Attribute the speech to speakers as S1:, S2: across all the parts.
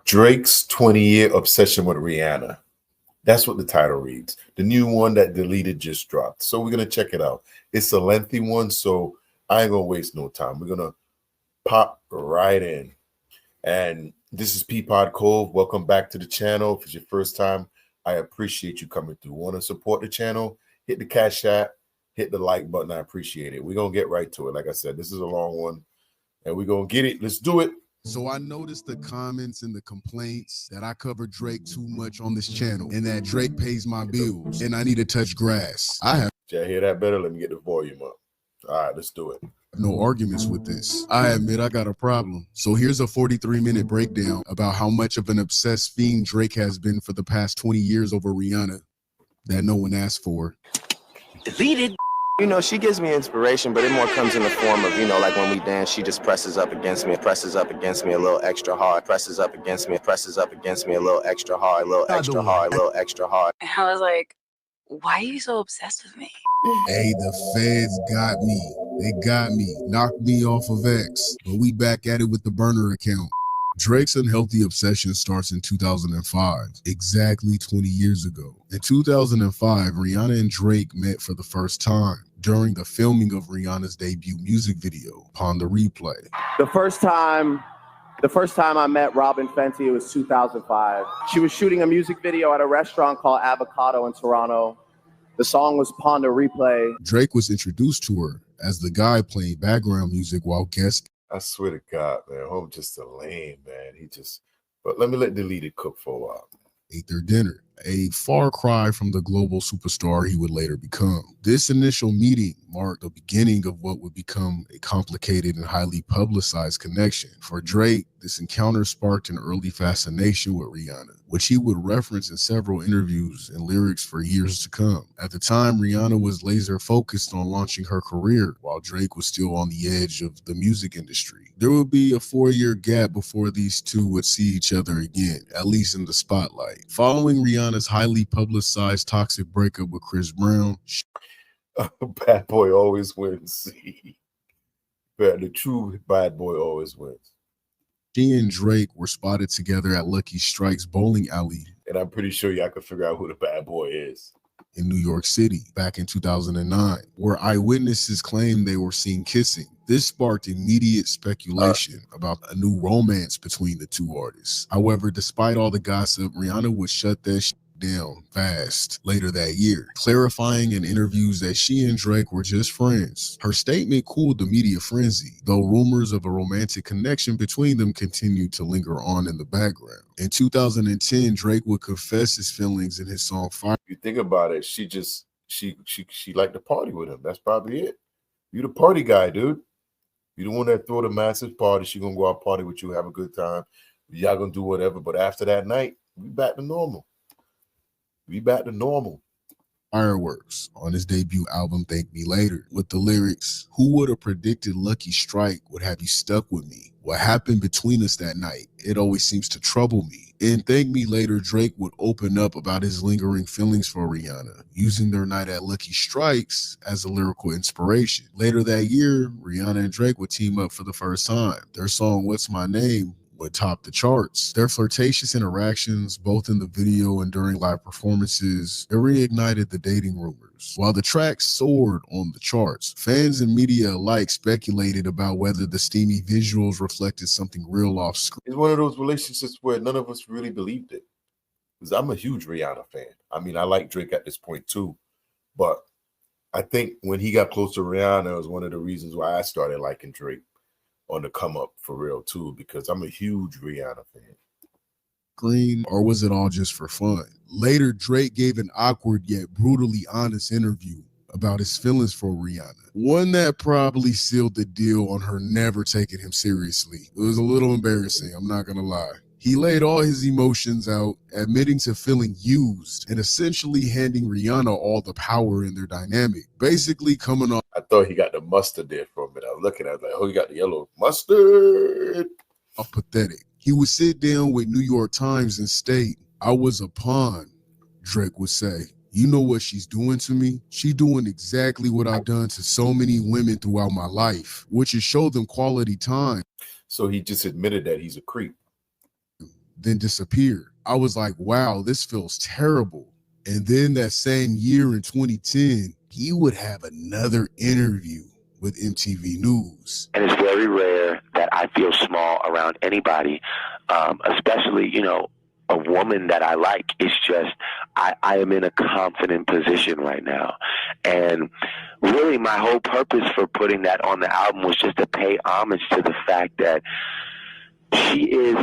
S1: Drake's 20-year obsession with Rihanna. That's what the title reads. The new one that Deleted just dropped. So we're going to check it out. It's a lengthy one, so I ain't going to waste no time. We're going to pop right in. And this is Peapod Cove. Welcome back to the channel. If it's your first time, I appreciate you coming through. Want to support the channel? Hit the Cash App. Hit the like button. I appreciate it. We're going to get right to it. Like I said, this is a long one, and we're going to get it. Let's do it.
S2: So I noticed the comments and the complaints that I cover Drake too much on this channel and that Drake pays my bills and I need to touch grass. I have
S1: Did I hear that better? Let me get the volume up. All right, let's do it.
S2: no arguments with this. I admit I got a problem. So here's a 43-minute breakdown about how much of an obsessed fiend Drake has been for the past 20 years over Rihanna that no one asked for.
S3: Deleted.
S4: You know, she gives me inspiration, but it more comes in the form of, you know, like when we dance, she just presses up against me a little extra hard, presses up against me a little extra hard, a little extra hard, a little extra hard.
S5: And I was like, why are you so obsessed with me?
S2: Hey, the feds got me. They got me. Knocked me off of X. But we back at it with the burner account. Drake's unhealthy obsession starts in 2005, exactly 20 years ago. In 2005, Rihanna and Drake met for the first time during the filming of Rihanna's debut music video, Upon the Replay.
S4: The first time I met Robin Fenty, it was 2005. She was shooting a music video at a restaurant called Avocado in Toronto. The song was Upon the Replay.
S2: Drake was introduced to her as the guy playing background music while guests.
S1: I swear to God, man, I'm just a lame, man. But let me let Deleted cook for a while.
S2: Ate their dinner, a far cry from the global superstar he would later become. This initial meeting marked the beginning of what would become a complicated and highly publicized connection. For Drake, this encounter sparked an early fascination with Rihanna, which he would reference in several interviews and lyrics for years to come. At the time, Rihanna was laser focused on launching her career, while Drake was still on the edge of the music industry. There would be a 4-year gap before these two would see each other again, at least in the spotlight. Following Rihanna's highly publicized toxic breakup with Chris Brown,
S1: Bad boy always wins. The true bad boy always wins.
S2: she and Drake were spotted together at Lucky Strike's bowling alley.
S1: And I'm pretty sure y'all can figure out who the bad boy is.
S2: In New York City back in 2009, where eyewitnesses claimed they were seen kissing. This sparked immediate speculation about a new romance between the two artists. However, despite all the gossip, Rihanna would shut that shit down fast later that year, clarifying in interviews that she and Drake were just friends. Her statement cooled the media frenzy, though rumors of a romantic connection between them continued to linger on in the background. In 2010, Drake would confess his feelings in his song Fire.
S1: If you think about it, she liked to party with him. That's probably it. You the party guy, dude. You the one that throw the massive party. She gonna go out party with you, have a good time. Y'all gonna do whatever. But after that night, we back to normal.
S2: Fireworks on his debut album Thank Me Later, with the lyrics, "Who would have predicted Lucky Strike would have you stuck with me? What happened between us that night? It always seems to trouble me." In Thank Me Later, Drake would open up about his lingering feelings for Rihanna, using their night at Lucky Strikes as a lyrical inspiration. Later that year, Rihanna and Drake would team up for the first time. Their song What's My Name would top the charts. Their flirtatious interactions, both in the video and during live performances, it reignited the dating rumors. While the track soared on the charts, fans and media alike speculated about whether the steamy visuals reflected something real off screen.
S1: It's one of those relationships where none of us really believed it. Because I'm a huge Rihanna fan. I mean, I like Drake at this point too. But I think when he got close to Rihanna, it was one of the reasons why I started liking Drake on the come up for real too, because I'm a huge Rihanna fan.
S2: Green, or was it all just for fun? Later, Drake gave an awkward yet brutally honest interview about his feelings for Rihanna, one that probably sealed the deal on her never taking him seriously. It was a little embarrassing, I'm not gonna lie. He laid all his emotions out, admitting to feeling used and essentially handing Rihanna all the power in their dynamic, basically coming off.
S1: I thought he got the mustard there for a minute. I was looking at it like, oh, he got the yellow mustard.
S2: Pathetic. He would sit down with New York Times and state, "I was a pawn," Drake would say. "You know what she's doing to me? She doing exactly what I've done to so many women throughout my life, which is show them quality time."
S1: So he just admitted that he's a creep.
S2: then disappeared. I was like, wow, this feels terrible. And then that same year in 2010, he would have another interview with MTV News.
S3: And it's very rare that I feel small around anybody, especially, a woman that I like. It's just, I am in a confident position right now. And really my whole purpose for putting that on the album was just to pay homage to the fact that she is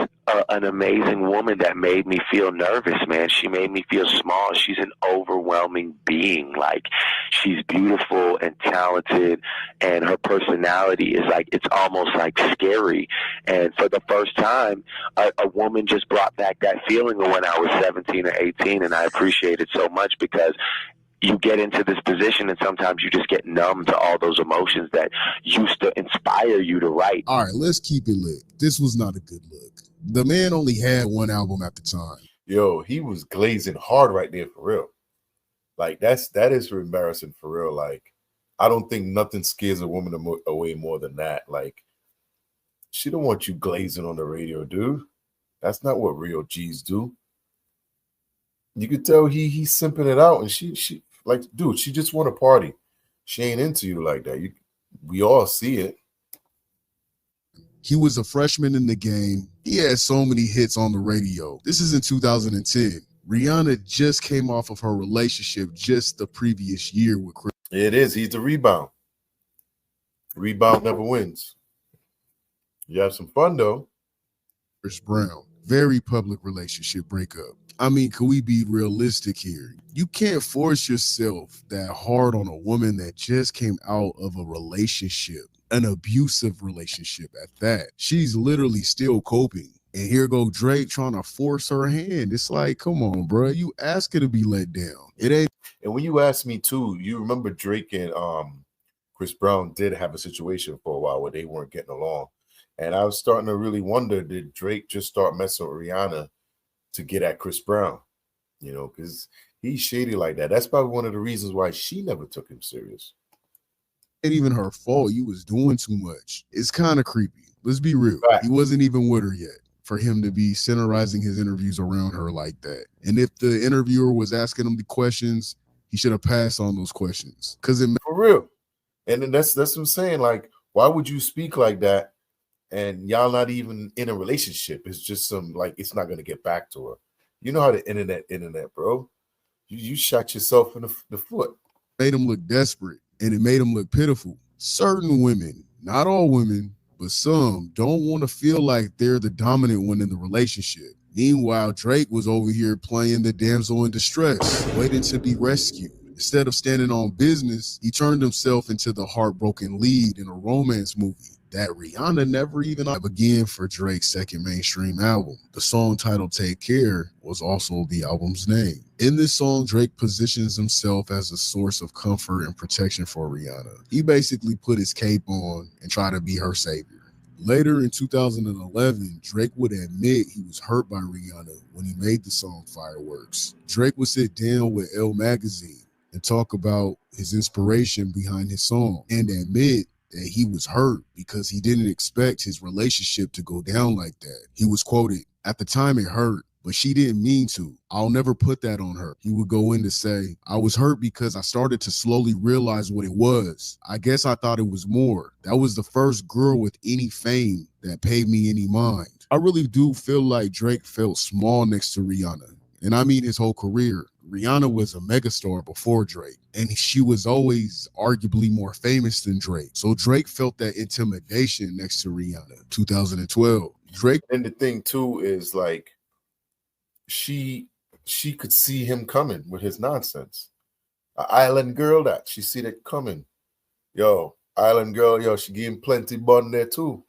S3: an amazing woman that made me feel nervous, man. She made me feel small. She's an overwhelming being. Like, she's beautiful and talented, and her personality is like, it's almost like scary. And for the first time, a woman just brought back that feeling of when I was 17 or 18, and I appreciate it so much because you get into this position and sometimes you just get numb to all those emotions that used to inspire you to write.
S2: All right, let's keep it lit. This was not a good look. The man only had one album at the time.
S1: Yo, he was glazing hard right there for real. Like, that is embarrassing for real. Like, I don't think nothing scares a woman away more than that. Like, she don't want you glazing on the radio, dude. That's not what real G's do. You could tell he's simping it out, and she like, dude, she just want to party. She ain't into you like that. We all see it.
S2: He was a freshman in the game. He had so many hits on the radio. This is in 2010. Rihanna just came off of her relationship just the previous year with Chris.
S1: It is. He's the rebound. Rebound never wins. You have some fun, though.
S2: Chris Brown. Very public relationship breakup. I mean, can we be realistic here? You can't force yourself that hard on a woman that just came out of a relationship, an abusive relationship at that. She's literally still coping. And here go Drake trying to force her hand. It's like, come on, bro. You ask her to be let down. It ain't.
S1: And when you ask me too, you remember Drake and Chris Brown did have a situation for a while where they weren't getting along. And I was starting to really wonder, did Drake just start messing with Rihanna to get at Chris Brown? Because he's shady like that. That's probably one of the reasons why she never took him serious.
S2: Ain't even her fault. You was doing too much. It's kind of creepy. Let's be real.
S1: Right.
S2: He wasn't even with her yet for him to be centerizing his interviews around her like that. And if the interviewer was asking him the questions, he should have passed on those questions. For
S1: real. And then that's what I'm saying. Like, why would you speak like that? And y'all not even in a relationship. It's just it's not going to get back to her. You know how the internet, bro. You shot yourself in the foot.
S2: Made him look desperate, and it made him look pitiful. Certain women, not all women, but some, don't want to feel like they're the dominant one in the relationship. Meanwhile, Drake was over here playing the damsel in distress, waiting to be rescued. Instead of standing on business, he turned himself into the heartbroken lead in a romance movie that Rihanna never even again for Drake's second mainstream album. The song titled Take Care was also the album's name. In this song, Drake positions himself as a source of comfort and protection for Rihanna. He basically put his cape on and tried to be her savior. Later in 2011, Drake would admit he was hurt by Rihanna when he made the song Fireworks. Drake would sit down with Elle magazine and talk about his inspiration behind his song and admit that he was hurt because he didn't expect his relationship to go down like that. He was quoted, "At the time it hurt, but she didn't mean to. I'll never put that on her." He would go in to say, "I was hurt because I started to slowly realize what it was. I guess I thought it was more. That was the first girl with any fame that paid me any mind." I really do feel like Drake felt small next to Rihanna. And I mean his whole career. Rihanna was a megastar before Drake, and she was always arguably more famous than Drake. So Drake felt that intimidation next to Rihanna. 2012, Drake.
S1: And the thing too is like, she could see him coming with his nonsense. An island girl that she see that coming. Yo, island girl, she gave him plenty bun there too.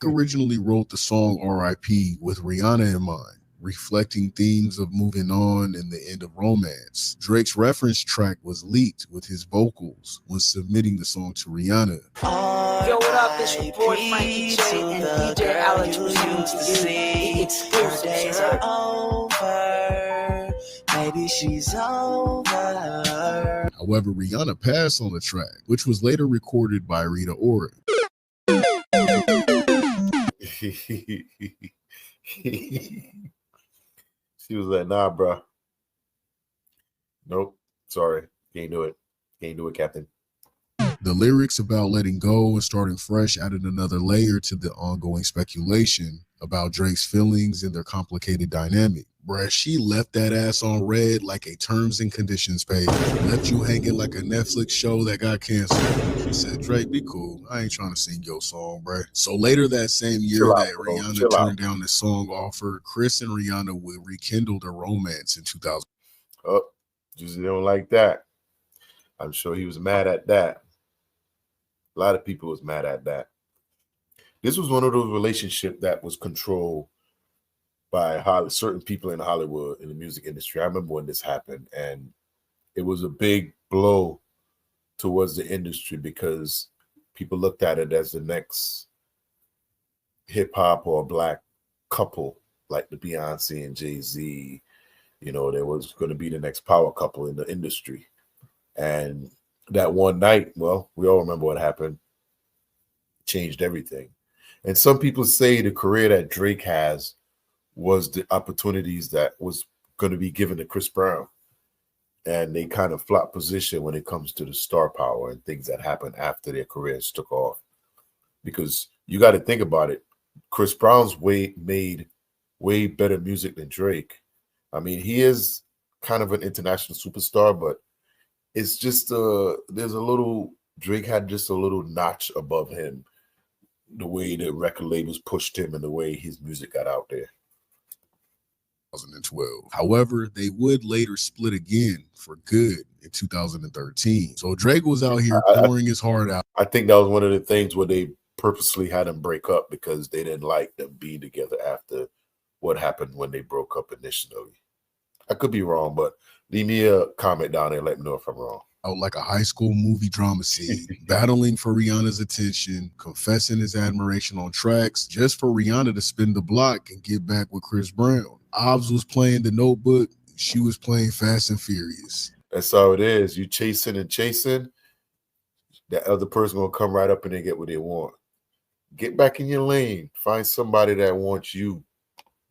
S2: Originally wrote the song R.I.P. with Rihanna in mind, reflecting themes of moving on and the end of romance. Drake's reference track was leaked with his vocals when submitting the song to Rihanna.
S6: Yo, what up? It's your boy Frankie J and DJ Alex was used to see. Her days are over. Maybe she's over.
S2: However, Rihanna passed on the track, which was later recorded by Rita Ora.
S1: She was like, nah, bro. Nope. Sorry. Can't do it. Can't do it, Captain.
S2: The lyrics about letting go and starting fresh added another layer to the ongoing speculation about Drake's feelings and their complicated dynamic. Bruh, she left that ass on red like a terms and conditions page. Left you hanging like a Netflix show that got canceled. She said, Drake, be cool. I ain't trying to sing your song, bruh. So later that same year
S1: Chill out,
S2: that
S1: bro.
S2: Rihanna
S1: Chill out.
S2: turned down the song offer, Chris and Rihanna would rekindle their romance in 2000.
S1: Oh, just don't like that. I'm sure he was mad at that. A lot of people was mad at that. This was one of those relationships that was controlled by certain people in Hollywood in the music industry. I remember when this happened, and it was a big blow towards the industry because people looked at it as the next hip hop or black couple, like the Beyonce and Jay-Z. You know, there was going to be the next power couple in the industry. And that one night, well, we all remember what happened, changed everything. And some people say the career that Drake has was the opportunities that was going to be given to Chris Brown. And they kind of flop position when it comes to the star power and things that happen after their careers took off. Because you got to think about it. Chris Brown's made way better music than Drake. I mean, he is kind of an international superstar, but it's just there's a little Drake had just a little notch above him, the way the record labels pushed him and the way his music got out there.
S2: 2012. However, they would later split again for good in 2013. So Drake was out here pouring his heart out.
S1: I think that was one of the things where they purposely had them break up because they didn't like them being together after what happened when they broke up initially. I could be wrong, but leave me a comment down there. Let me know if I'm wrong.
S2: Out like a high school movie drama scene, battling for Rihanna's attention, confessing his admiration on tracks, just for Rihanna to spin the block and get back with Chris Brown. Obbs was playing The Notebook, she was playing Fast and Furious.
S1: That's how it is. You chasing and chasing, that other person gonna come right up and they get what they want. Get back in your lane. Find somebody that wants you.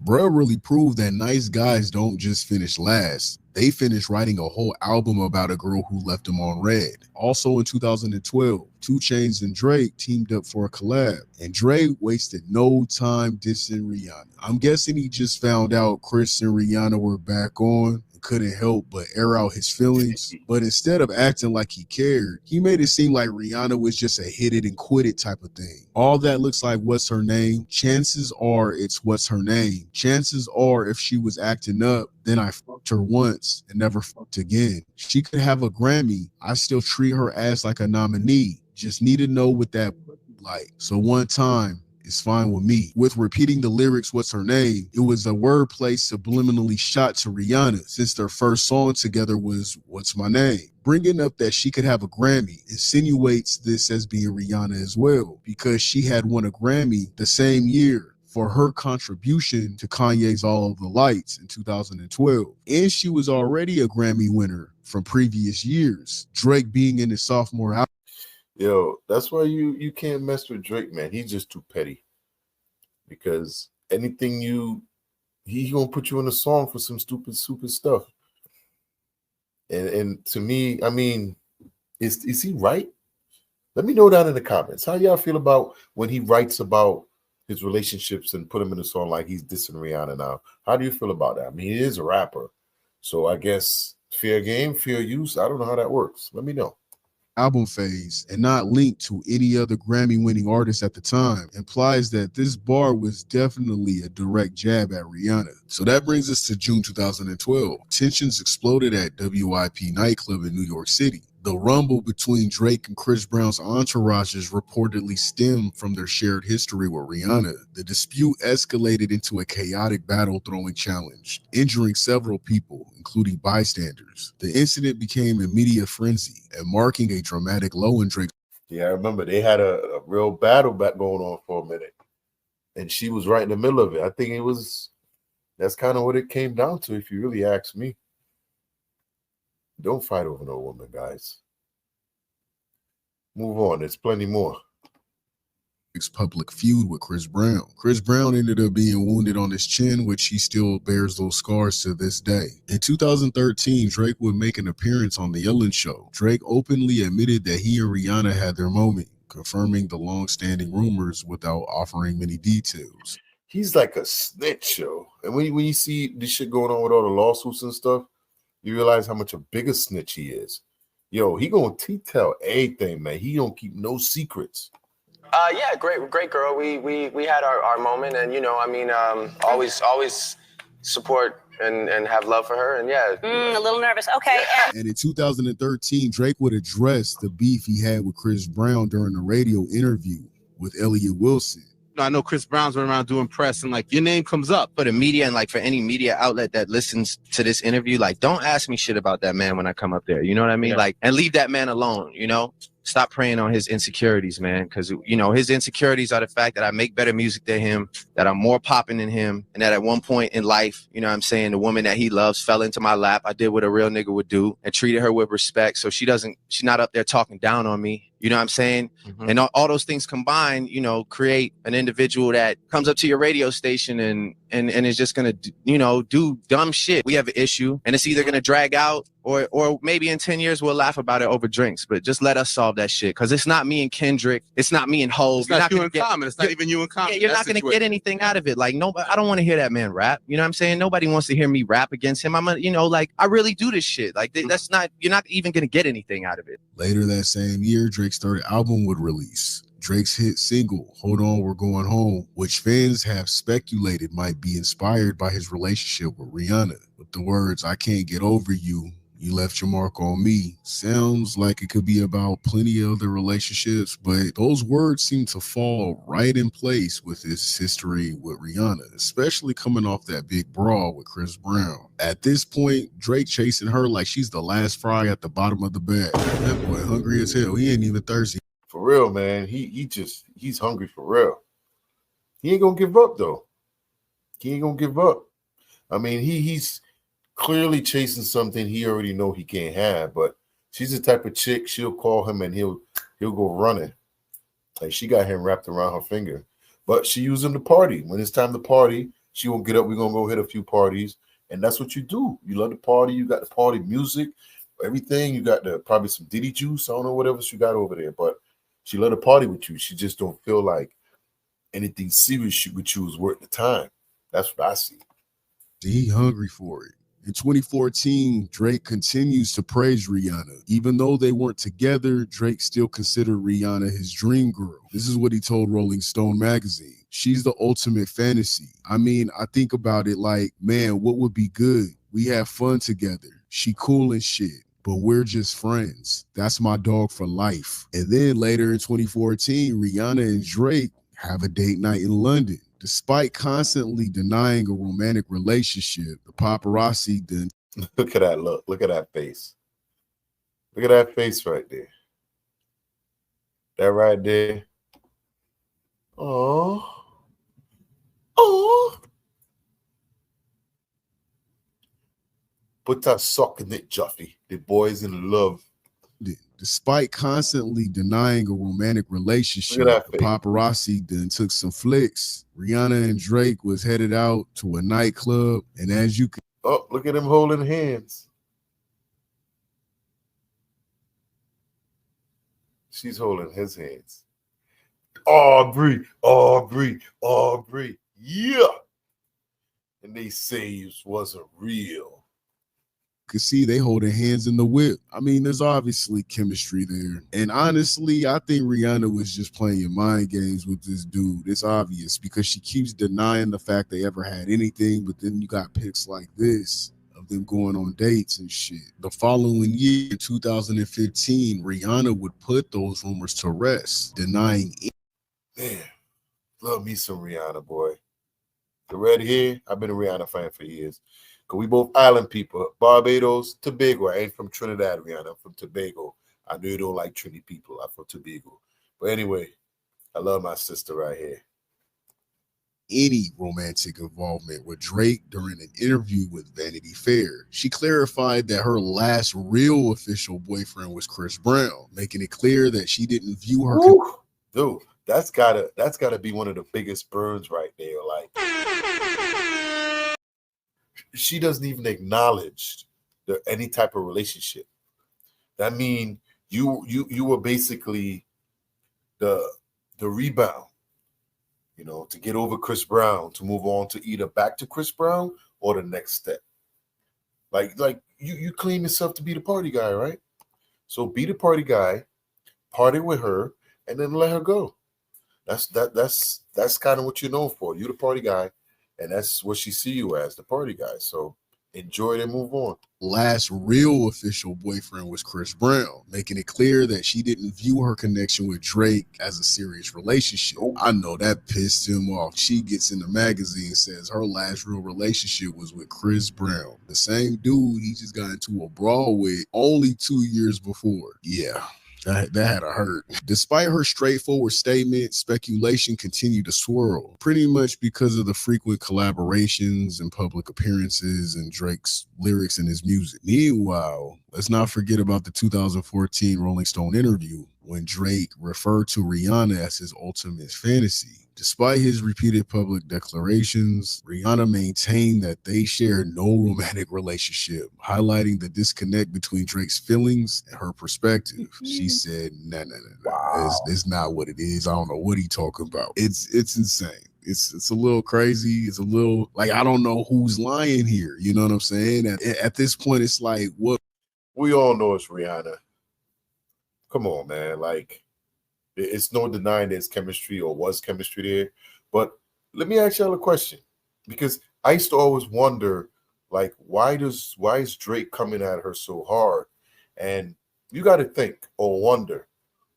S2: Bruh really proved that nice guys don't just finish last. They finished writing a whole album about a girl who left him on red. Also in 2012, 2 Chainz and Drake teamed up for a collab, and Drake wasted no time dissing Rihanna. I'm guessing he just found out Chris and Rihanna were back on and couldn't help but air out his feelings. But instead of acting like he cared, he made it seem like Rihanna was just a hit it and quit it type of thing. All that looks like what's her name? Chances are it's what's her name. Chances are if she was acting up, then I fucked her once and never fucked again. She could have a Grammy. I still treat her ass like a nominee. Just need to know what that like. So one time, it's fine with me. With repeating the lyrics, what's her name? It was a wordplay subliminally shot to Rihanna since their first song together was What's My Name? Bringing up that she could have a Grammy insinuates this as being Rihanna as well, because she had won a Grammy the same year for her contribution to Kanye's All of the Lights in 2012. And she was already a Grammy winner from previous years, Drake being in his sophomore album.
S1: Yo, that's why you can't mess with Drake, man. He's just too petty. Because anything he gonna put you in a song for some stupid stuff. And to me, I mean, is he right? Let me know down in the comments. How y'all feel about when he writes about his relationships and put him in a song like he's dissing Rihanna now? How do you feel about that? I mean, he is a rapper. So I guess fair game, fair use. I don't know how that works. Let me know.
S2: Album phase and not linked to any other Grammy-winning artist at the time implies that this bar was definitely a direct jab at Rihanna. So that brings us to June 2012. Tensions exploded at WIP nightclub in New York City. The rumble between Drake and Chris Brown's entourages reportedly stemmed from their shared history with Rihanna. The dispute escalated into a chaotic battle-throwing challenge, injuring several people, including bystanders. The incident became a media frenzy and marking a dramatic low in Drake's.
S1: Yeah, I remember they had a real battle back going on for a minute, and she was right in the middle of it. I think that's kind of what it came down to, if you really ask me. Don't fight over no woman, guys. Move on. There's plenty more.
S2: public feud with Chris Brown. Chris Brown ended up being wounded on his chin, which he still bears those scars to this day. In 2013, Drake would make an appearance on The Ellen Show. Drake openly admitted that he and Rihanna had their moment, confirming the long-standing rumors without offering many details.
S1: He's like a snitch, yo. And when you see this shit going on with all the lawsuits and stuff, you realize how much a bigger snitch he is. Yo, he gonna tell everything, man. He don't keep no secrets.
S4: Yeah, great girl. We had our moment, and always support and have love for her, and yeah.
S5: A little nervous. Okay.
S2: And in 2013, Drake would address the beef he had with Chris Brown during a radio interview with Elliott Wilson.
S7: I know Chris Brown's been around doing press, and like your name comes up. For the media and like for any media outlet that listens to this interview, like don't ask me shit about that man when I come up there. You know what I mean? Yeah. Like, and leave that man alone. You know. Stop preying on his insecurities, man. Because, his insecurities are the fact that I make better music than him, that I'm more popping than him, and that at one point in life, the woman that he loves fell into my lap. I did what a real nigga would do and treated her with respect. So she's not up there talking down on me. You know what I'm saying? Mm-hmm. And all those things combined, create an individual that comes up to your radio station and is just going to, do dumb shit. We have an issue, and it's either going to drag out or maybe in 10 years we'll laugh about it over drinks, but just let us solve that shit. Because it's not me and Kendrick. It's not me and Hov. It's not you and Common. It's not even you and Common.
S2: Yeah,
S7: you're
S2: not going to get anything out of it. Like, nobody, I don't want to hear that man rap. You know what I'm saying? Nobody wants to hear me rap against him. I really do this shit. Like, that's not, you're not even going to get anything out of it. Later that same year, Drake's third album would release. Drake's hit single, Hold On, We're Going Home, which fans have speculated might be inspired by his relationship with Rihanna. With the words, I can't get over you, you left your mark on me, sounds like it could be about plenty of other relationships, but those words seem to fall right in place with his history with Rihanna, especially coming off that big brawl with Chris Brown. At this point, Drake chasing her like she's the last fry at the bottom of the bag. That boy hungry as hell. He ain't even thirsty.
S1: For real, man. He's hungry for real. He ain't gonna give up though. He ain't gonna give up. I mean, he's clearly chasing something he already know he can't have, but she's the type of chick, she'll call him and he'll go running. Like, she got him wrapped around her finger. But she used him to party. When it's time to party, she won't get up. We're gonna go hit a few parties. And that's what you do. You love the party, you got the party music, everything. You got probably some Diddy juice, I don't know, whatever she got over there, but she let her party with you. She just don't feel like anything serious with you is worth the time. That's what I see.
S2: He hungry for it. In 2014, Drake continues to praise Rihanna. Even though they weren't together, Drake still considered Rihanna his dream girl. This is what he told Rolling Stone magazine. She's the ultimate fantasy. I mean, I think about it like, man, what would be good? We have fun together. She cool and shit, but we're just friends. That's my dog for life. And then later in 2014, Rihanna and Drake have a date night in London. Despite constantly denying a romantic relationship, the paparazzi then...
S1: Look at that look. Look at that face. Look at that face right there. That right there. Oh. Oh. Put that sock in it, Juffy. The boy's in love.
S2: Despite constantly denying a romantic relationship, the paparazzi then took some flicks. Rihanna and Drake was headed out to a nightclub, and as you can...
S1: Oh, look at him holding hands. She's holding his hands. Aubrey. Yeah. And they say it wasn't real.
S2: Could see they holding hands in the whip. I mean, there's obviously chemistry there. And honestly, I think Rihanna was just playing mind games with this dude. It's obvious because she keeps denying the fact they ever had anything, but then you got pics like this of them going on dates and shit. The following year, in 2015, Rihanna would put those rumors to rest, denying it.
S1: Man, love me some Rihanna, boy. The red hair, I've been a Rihanna fan for years. Because we both island people. Barbados, Tobago. I ain't from Trinidad, Rihanna. I'm from Tobago. I know you don't like Trinity people. I'm from Tobago. But anyway, I love my sister right here.
S2: Any romantic involvement with Drake during an interview with Vanity Fair. She clarified that her last real official boyfriend was Chris Brown, making it clear that she didn't view her...
S1: Dude, that's gotta be one of the biggest burns right there. Like, she doesn't even acknowledge any type of relationship. That mean you were basically the rebound, to get over Chris Brown, to move on to either back to Chris Brown or the next step. Like you claim yourself to be the party guy, right? So be the party guy, party with her, and then let her go. That's kind of what you're known for. You're the party guy, and that's what she see you as, the party guy. So enjoy it and move on.
S2: Last real official boyfriend was Chris Brown, making it clear that she didn't view her connection with Drake as a serious relationship. I know that pissed him off. She gets in the magazine and says her last real relationship was with Chris Brown, the same dude he just got into a brawl with only 2 years before. Yeah. That had to hurt. Despite her straightforward statement, speculation continued to swirl, pretty much because of the frequent collaborations and public appearances and Drake's lyrics in his music. Meanwhile, let's not forget about the 2014 Rolling Stone interview when Drake referred to Rihanna as his ultimate fantasy. Despite his repeated public declarations, Rihanna maintained that they shared no romantic relationship, highlighting the disconnect between Drake's feelings and her perspective. She said, nah. Wow. It's not what it is. I don't know what he talking about. It's insane. It's a little crazy. It's a little, like, I don't know who's lying here. You know what I'm saying? At this point, it's like, what?
S1: We all know it's Rihanna. Come on, man. Like, it's no denying there's chemistry or was chemistry there. But let me ask y'all a question, because I used to always wonder, like, why is Drake coming at her so hard? And you got to think or wonder,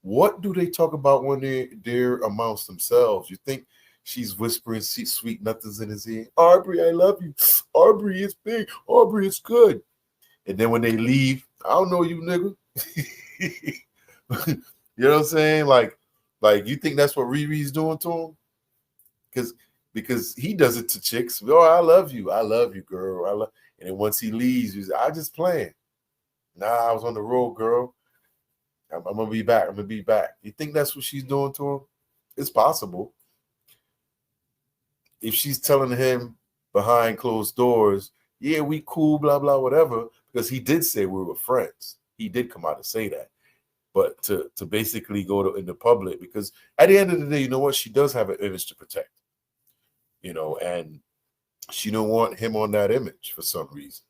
S1: what do they talk about when they're amongst themselves? You think she's whispering sweet nothings in his ear? Aubrey, I love you. Aubrey, it's big. Aubrey, it's good. And then when they leave, I don't know you, nigga. You know what I'm saying? Like you think that's what Riri's doing to him? Because he does it to chicks. Oh, I love you, girl. And then once he leaves, he's I just playing. Nah, I was on the road, girl. I'm gonna be back. You think that's what she's doing to him? It's possible. If she's telling him behind closed doors, yeah, we cool, blah blah, whatever, because he did say we were friends. He did come out and say that. But to basically go in the public, because at the end of the day, you know what? She does have an image to protect, and she don't want him on that image for some reason.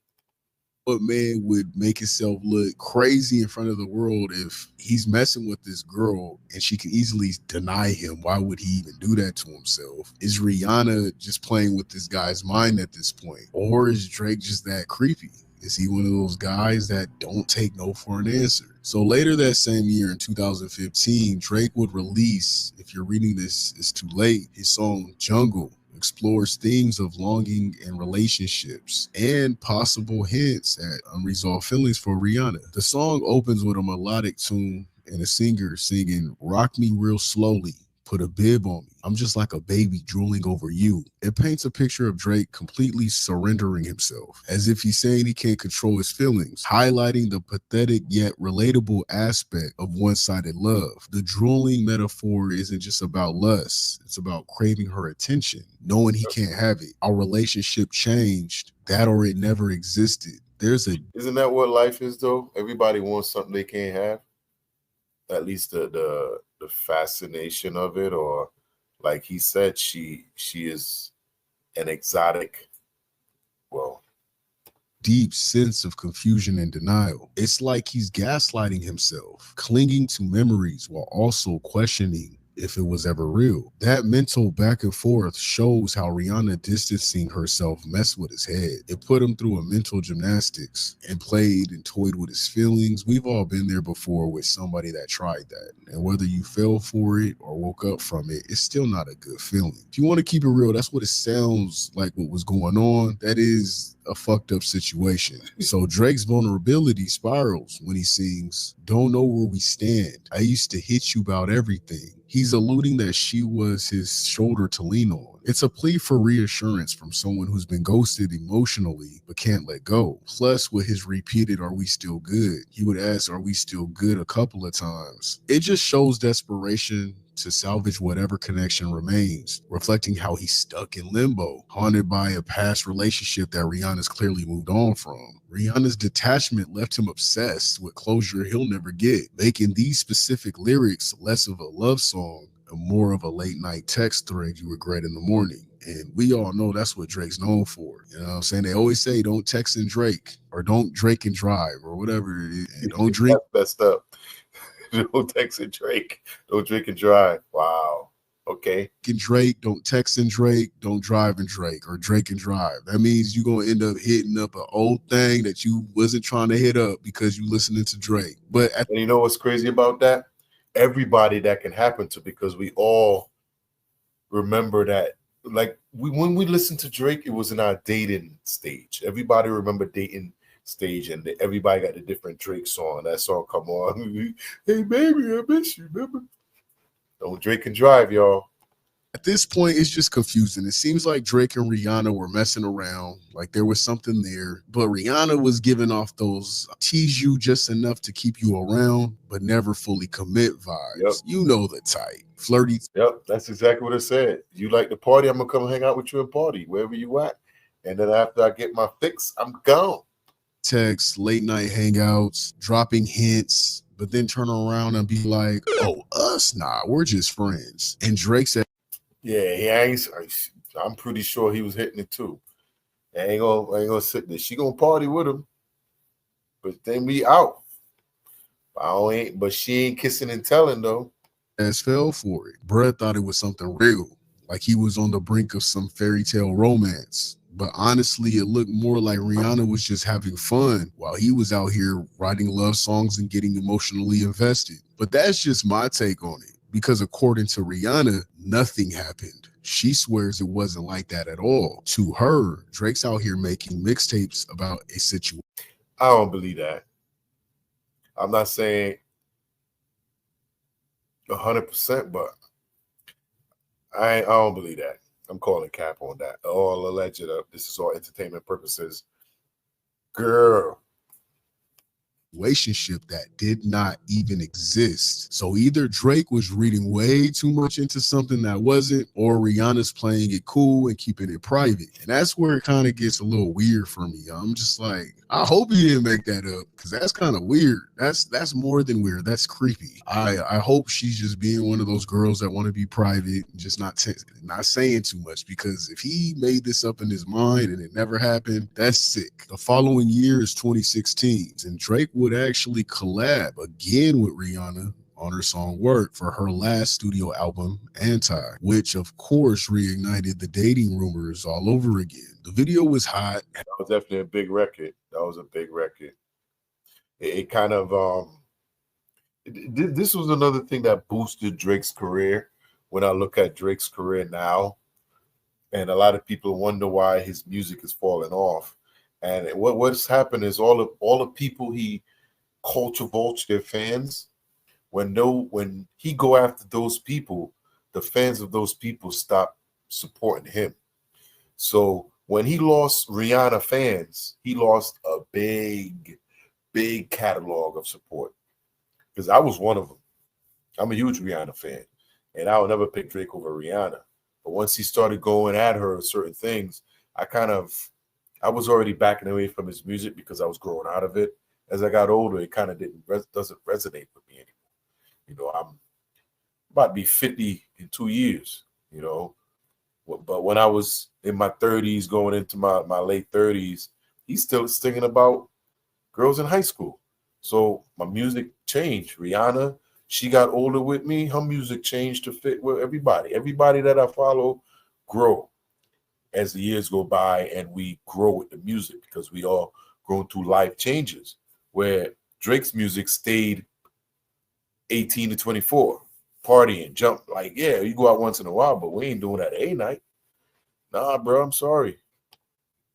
S2: What man would make himself look crazy in front of the world if he's messing with this girl and she can easily deny him? Why would he even do that to himself? Is Rihanna just playing with this guy's mind at this point? Or is Drake just that creepy? Is he one of those guys that don't take no for an answer? So later that same year in 2015, Drake would release, if you're reading this, it's too late, his song Jungle explores themes of longing and relationships and possible hints at unresolved feelings for Rihanna. The song opens with a melodic tune and a singer singing "Rock Me Real Slowly, Put a Bib on Me. I'm just like a baby drooling over you." It paints a picture of Drake completely surrendering himself, as if he's saying he can't control his feelings, highlighting the pathetic yet relatable aspect of one-sided love. The drooling metaphor isn't just about lust, it's about craving her attention, knowing he can't have it. Our relationship changed, that or it never existed.
S1: Isn't that what life is, though? Everybody wants something they can't have. At least the fascination of it, or like he said, she is an exotic,
S2: deep sense of confusion and denial. It's like he's gaslighting himself, clinging to memories while also questioning if it was ever real. That mental back and forth shows how Rihanna distancing herself messed with his head. It put him through a mental gymnastics and played and toyed with his feelings. We've all been there before with somebody that tried that. And whether you fell for it or woke up from it, it's still not a good feeling. If you want to keep it real, that's what it sounds like what was going on. That is a fucked up situation. So Drake's vulnerability spirals when he sings, "Don't know where we stand. I used to hit you about everything." He's alluding that she was his shoulder to lean on. It's a plea for reassurance from someone who's been ghosted emotionally but can't let go. Plus, with his repeated "Are we still good?" he would ask, "Are we still good?" a couple of times. It just shows desperation to salvage whatever connection remains, reflecting how he's stuck in limbo, haunted by a past relationship that Rihanna's clearly moved on from. Rihanna's detachment left him obsessed with closure he'll never get, making these specific lyrics less of a love song and more of a late night text thread you regret in the morning. And we all know that's what Drake's known for. You know what I'm saying? They always say don't text and Drake, or don't Drake and drive, or whatever it is. And don't drink.
S1: That's messed up. Don't text and Drake. Don't drink and drive. Wow. Okay.
S2: And Drake, don't text and Drake, don't drive and Drake, or Drake and drive. That means you're going to end up hitting up an old thing that you wasn't trying to hit up because you listening to Drake. But
S1: and you know what's crazy about that? Everybody that can happen to, because we all remember that. Like when we listened to Drake, it was in our dating stage. Everybody remember dating stage, and everybody got a different Drake song. That song come on. Hey baby, I miss you, remember? Don't drink and drive, y'all.
S2: At this point, it's just confusing. It seems like Drake and Rihanna were messing around, like there was something there, but Rihanna was giving off those tease you just enough to keep you around, but never fully commit vibes.
S1: Yep.
S2: You know the type. Flirty.
S1: Yep, that's exactly what it said. You like the party, I'm going to come hang out with you and party, wherever you at. And then after I get my fix, I'm gone.
S2: Texts, late night hangouts, dropping hints, but then turn around and be like, oh, us? Nah, we're just friends. And Drake said,
S1: yeah, I'm pretty sure he was hitting it too. I ain't gonna sit there. She gonna party with him, but then we out. But she ain't kissing and telling though.
S2: As fell for it. Brett thought it was something real, like he was on the brink of some fairy tale romance. But honestly, it looked more like Rihanna was just having fun while he was out here writing love songs and getting emotionally invested. But that's just my take on it, because according to Rihanna, nothing happened. She swears it wasn't like that at all. To her, Drake's out here making mixtapes about a situation.
S1: I don't believe that. I'm not saying 100%, but I don't believe that. I'm calling cap on that. All alleged. This is all entertainment purposes. Girl.
S2: Relationship that did not even exist. So either Drake was reading way too much into something that wasn't, or Rihanna's playing it cool and keeping it private. And that's where it kind of gets a little weird for me. I'm just like, I hope he didn't make that up, because that's kind of weird. That's more than weird. That's creepy. I hope she's just being one of those girls that want to be private and just not saying too much, because if he made this up in his mind and it never happened, that's sick. The following year is 2016, and Drake would actually collab again with Rihanna on her song Work for her last studio album, Anti, which of course reignited the dating rumors all over again. The video was hot.
S1: That was definitely a big record. That was a big record. It kind of this was another thing that boosted Drake's career. When I look at Drake's career now, and a lot of people wonder why his music is falling off. And what's happened is all the people he culture vulture their fans. When he go after those people, the fans of those people stop supporting him. So when he lost Rihanna fans, he lost a big catalog of support. Because I was one of them. I'm a huge Rihanna fan, and I would never pick Drake over Rihanna. But once he started going at her with certain things, I was already backing away from his music because I was growing out of it. As I got older, it kind of doesn't resonate with me anymore. You know, I'm about to be 50 in 2 years, you know. But when I was in my 30s, going into my late 30s, he's still singing about girls in high school. So my music changed. Rihanna, she got older with me. Her music changed to fit with everybody. Everybody that I follow grow as the years go by, and we grow with the music because we all grown through life changes. Where Drake's music stayed 18 to 24, partying, jump. Like, yeah, you go out once in a while, but we ain't doing that a night. Nah, bro, I'm sorry.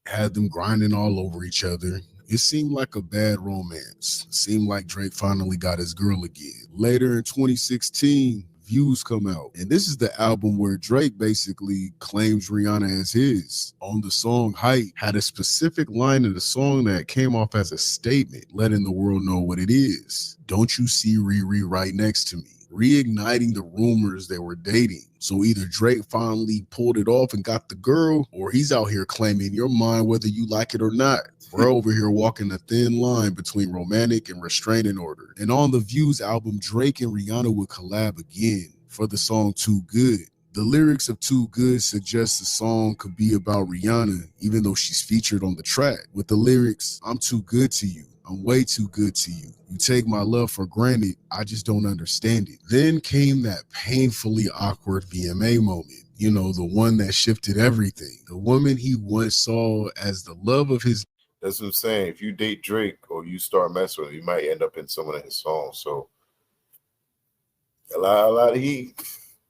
S2: Had them grinding all over each other. It seemed like a bad romance. It seemed like Drake finally got his girl again. Later in 2016, Views come out. And this is the album where Drake basically claims Rihanna as his. On the song Height, had a specific line in the song that came off as a statement, letting the world know what it is. Don't you see Riri right next to me? Reigniting the rumors they were dating. So either Drake finally pulled it off and got the girl, or he's out here claiming your mind whether you like it or not. We're over here walking a thin line between romantic and restraining order. And on the Views album, Drake and Rihanna would collab again for the song Too Good. The lyrics of Too Good suggest the song could be about Rihanna, even though she's featured on the track. With the lyrics, I'm too good to you. I'm way too good to you. You take my love for granted. I just don't understand it. Then came that painfully awkward VMA moment. You know, the one that shifted everything. The woman he once saw as the love of his.
S1: That's what I'm saying. If you date Drake or you start messing with him, you might end up in some of his songs. So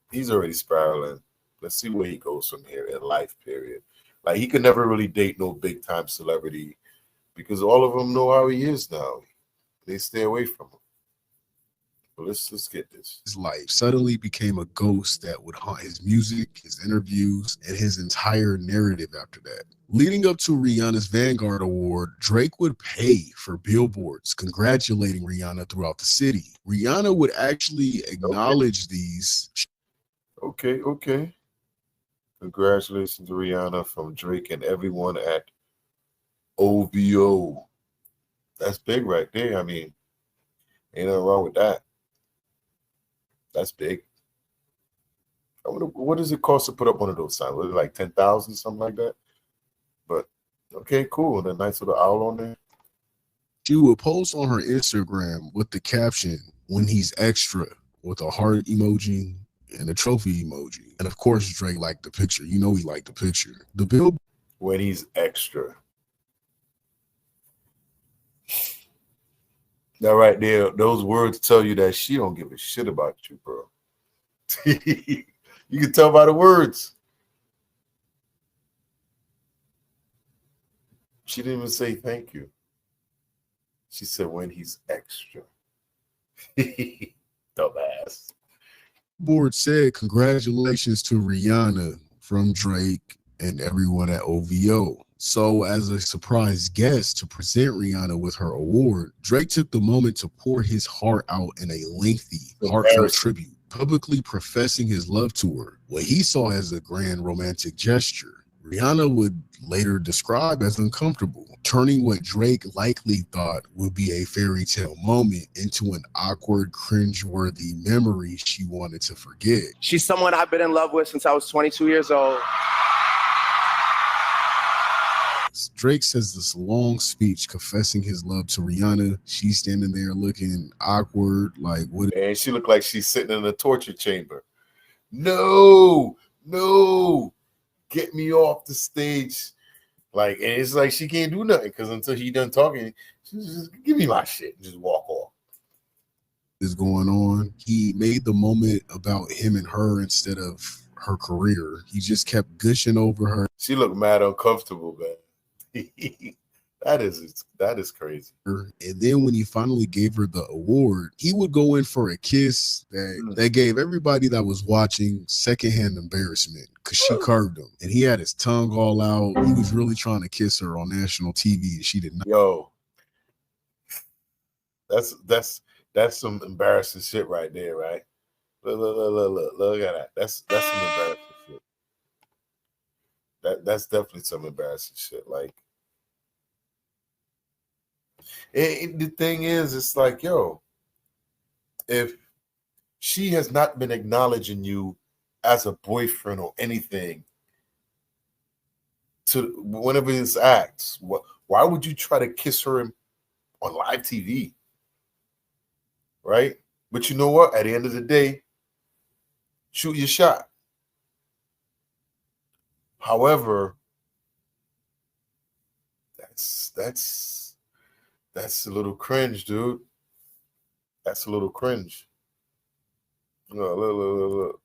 S1: he's already spiraling. Let's see where he goes from here in life, period. Like, he could never really date no big time celebrity because all of them know how he is now. They stay away from him. But let's get this.
S2: His life suddenly became a ghost that would haunt his music, his interviews, and his entire narrative after that. Leading up to Rihanna's Vanguard Award, Drake would pay for billboards congratulating Rihanna throughout the city. Rihanna would actually acknowledge these.
S1: Okay. Congratulations to Rihanna from Drake and everyone at OVO. That's big right there. I mean, ain't nothing wrong with that. That's big. I wonder, what does it cost to put up one of those signs? Was it like 10,000, something like that? But okay, cool. And a nice little owl on there.
S2: She would post on her Instagram with the caption, "When he's extra," with a heart emoji and a trophy emoji. And of course, Drake liked the picture. You know he liked the picture. The bill.
S1: When he's extra. Now, right there, those words tell you that she don't give a shit about you, bro. You can tell by the words. She didn't even say thank you. She said when he's extra. Dumbass.
S2: Board said congratulations to Rihanna from Drake and everyone at OVO. So as a surprise guest to present Rihanna with her award, Drake took the moment to pour his heart out in a lengthy, heartfelt tribute, publicly professing his love to her, what he saw as a grand romantic gesture. Rihanna would later describe as uncomfortable, turning what Drake likely thought would be a fairy tale moment into an awkward, cringeworthy memory she wanted to forget.
S4: She's someone I've been in love with since I was 22 years old.
S2: Drake says this long speech confessing his love to Rihanna. She's standing there looking awkward, like what?
S1: And she looked like she's sitting in a torture chamber. No, get me off the stage. Like, and it's like she can't do nothing because until he done talking, she's just give me my shit and just walk off.
S2: Is going on. He made the moment about him and her instead of her career. He just kept gushing over her.
S1: She looked mad uncomfortable, man. That is crazy.
S2: And then when he finally gave her the award, he would go in for a kiss that gave everybody that was watching secondhand embarrassment because she curved him and he had his tongue all out. He was really trying to kiss her on national TV and she did not.
S1: Yo, that's some embarrassing shit right there, right? Look at that. That's some embarrassing shit. That's definitely some embarrassing shit. Like, and the thing is, it's like, yo, if she has not been acknowledging you as a boyfriend or anything to whenever this acts, why would you try to kiss her on live TV? Right? But you know what? At the end of the day, shoot your shot. However, that's a little cringe, dude. That's a little cringe. No, look.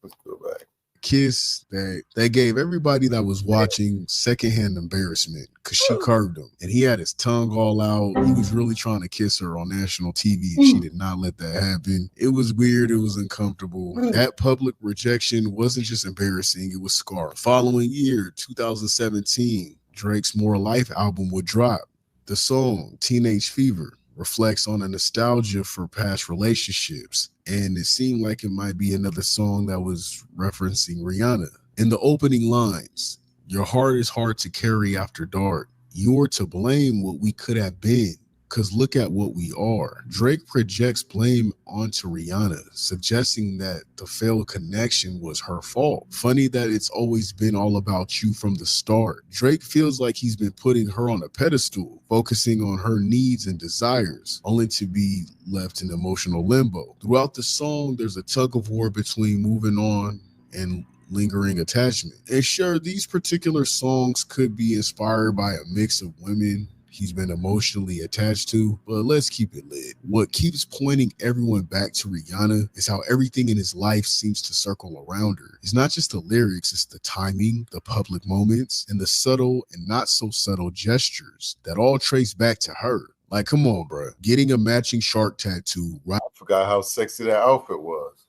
S1: Let's go back.
S2: kiss that gave everybody that was watching secondhand embarrassment because she curved him and he had his tongue all out. He was really trying to kiss her on national TV and she did not let that happen. It was weird. It was uncomfortable. That public rejection wasn't just embarrassing. It was scarring. Following year, 2017, Drake's More Life album would drop. The song Teenage Fever reflects on a nostalgia for past relationships, and it seemed like it might be another song that was referencing Rihanna. In the opening lines, your heart is hard to carry after dark. You're to blame what we could have been, because look at what we are. Drake projects blame onto Rihanna, suggesting that the failed connection was her fault. Funny that it's always been all about you from the start. Drake feels like he's been putting her on a pedestal, focusing on her needs and desires, only to be left in emotional limbo. Throughout the song, there's a tug of war between moving on and lingering attachment. And sure, these particular songs could be inspired by a mix of women he's been emotionally attached to, but let's keep it lit. What keeps pointing everyone back to Rihanna is how everything in his life seems to circle around her. It's not just the lyrics, it's the timing, the public moments, and the subtle and not so subtle gestures that all trace back to her. Like, come on, bro. Getting a matching shark tattoo.
S1: I forgot how sexy that outfit was.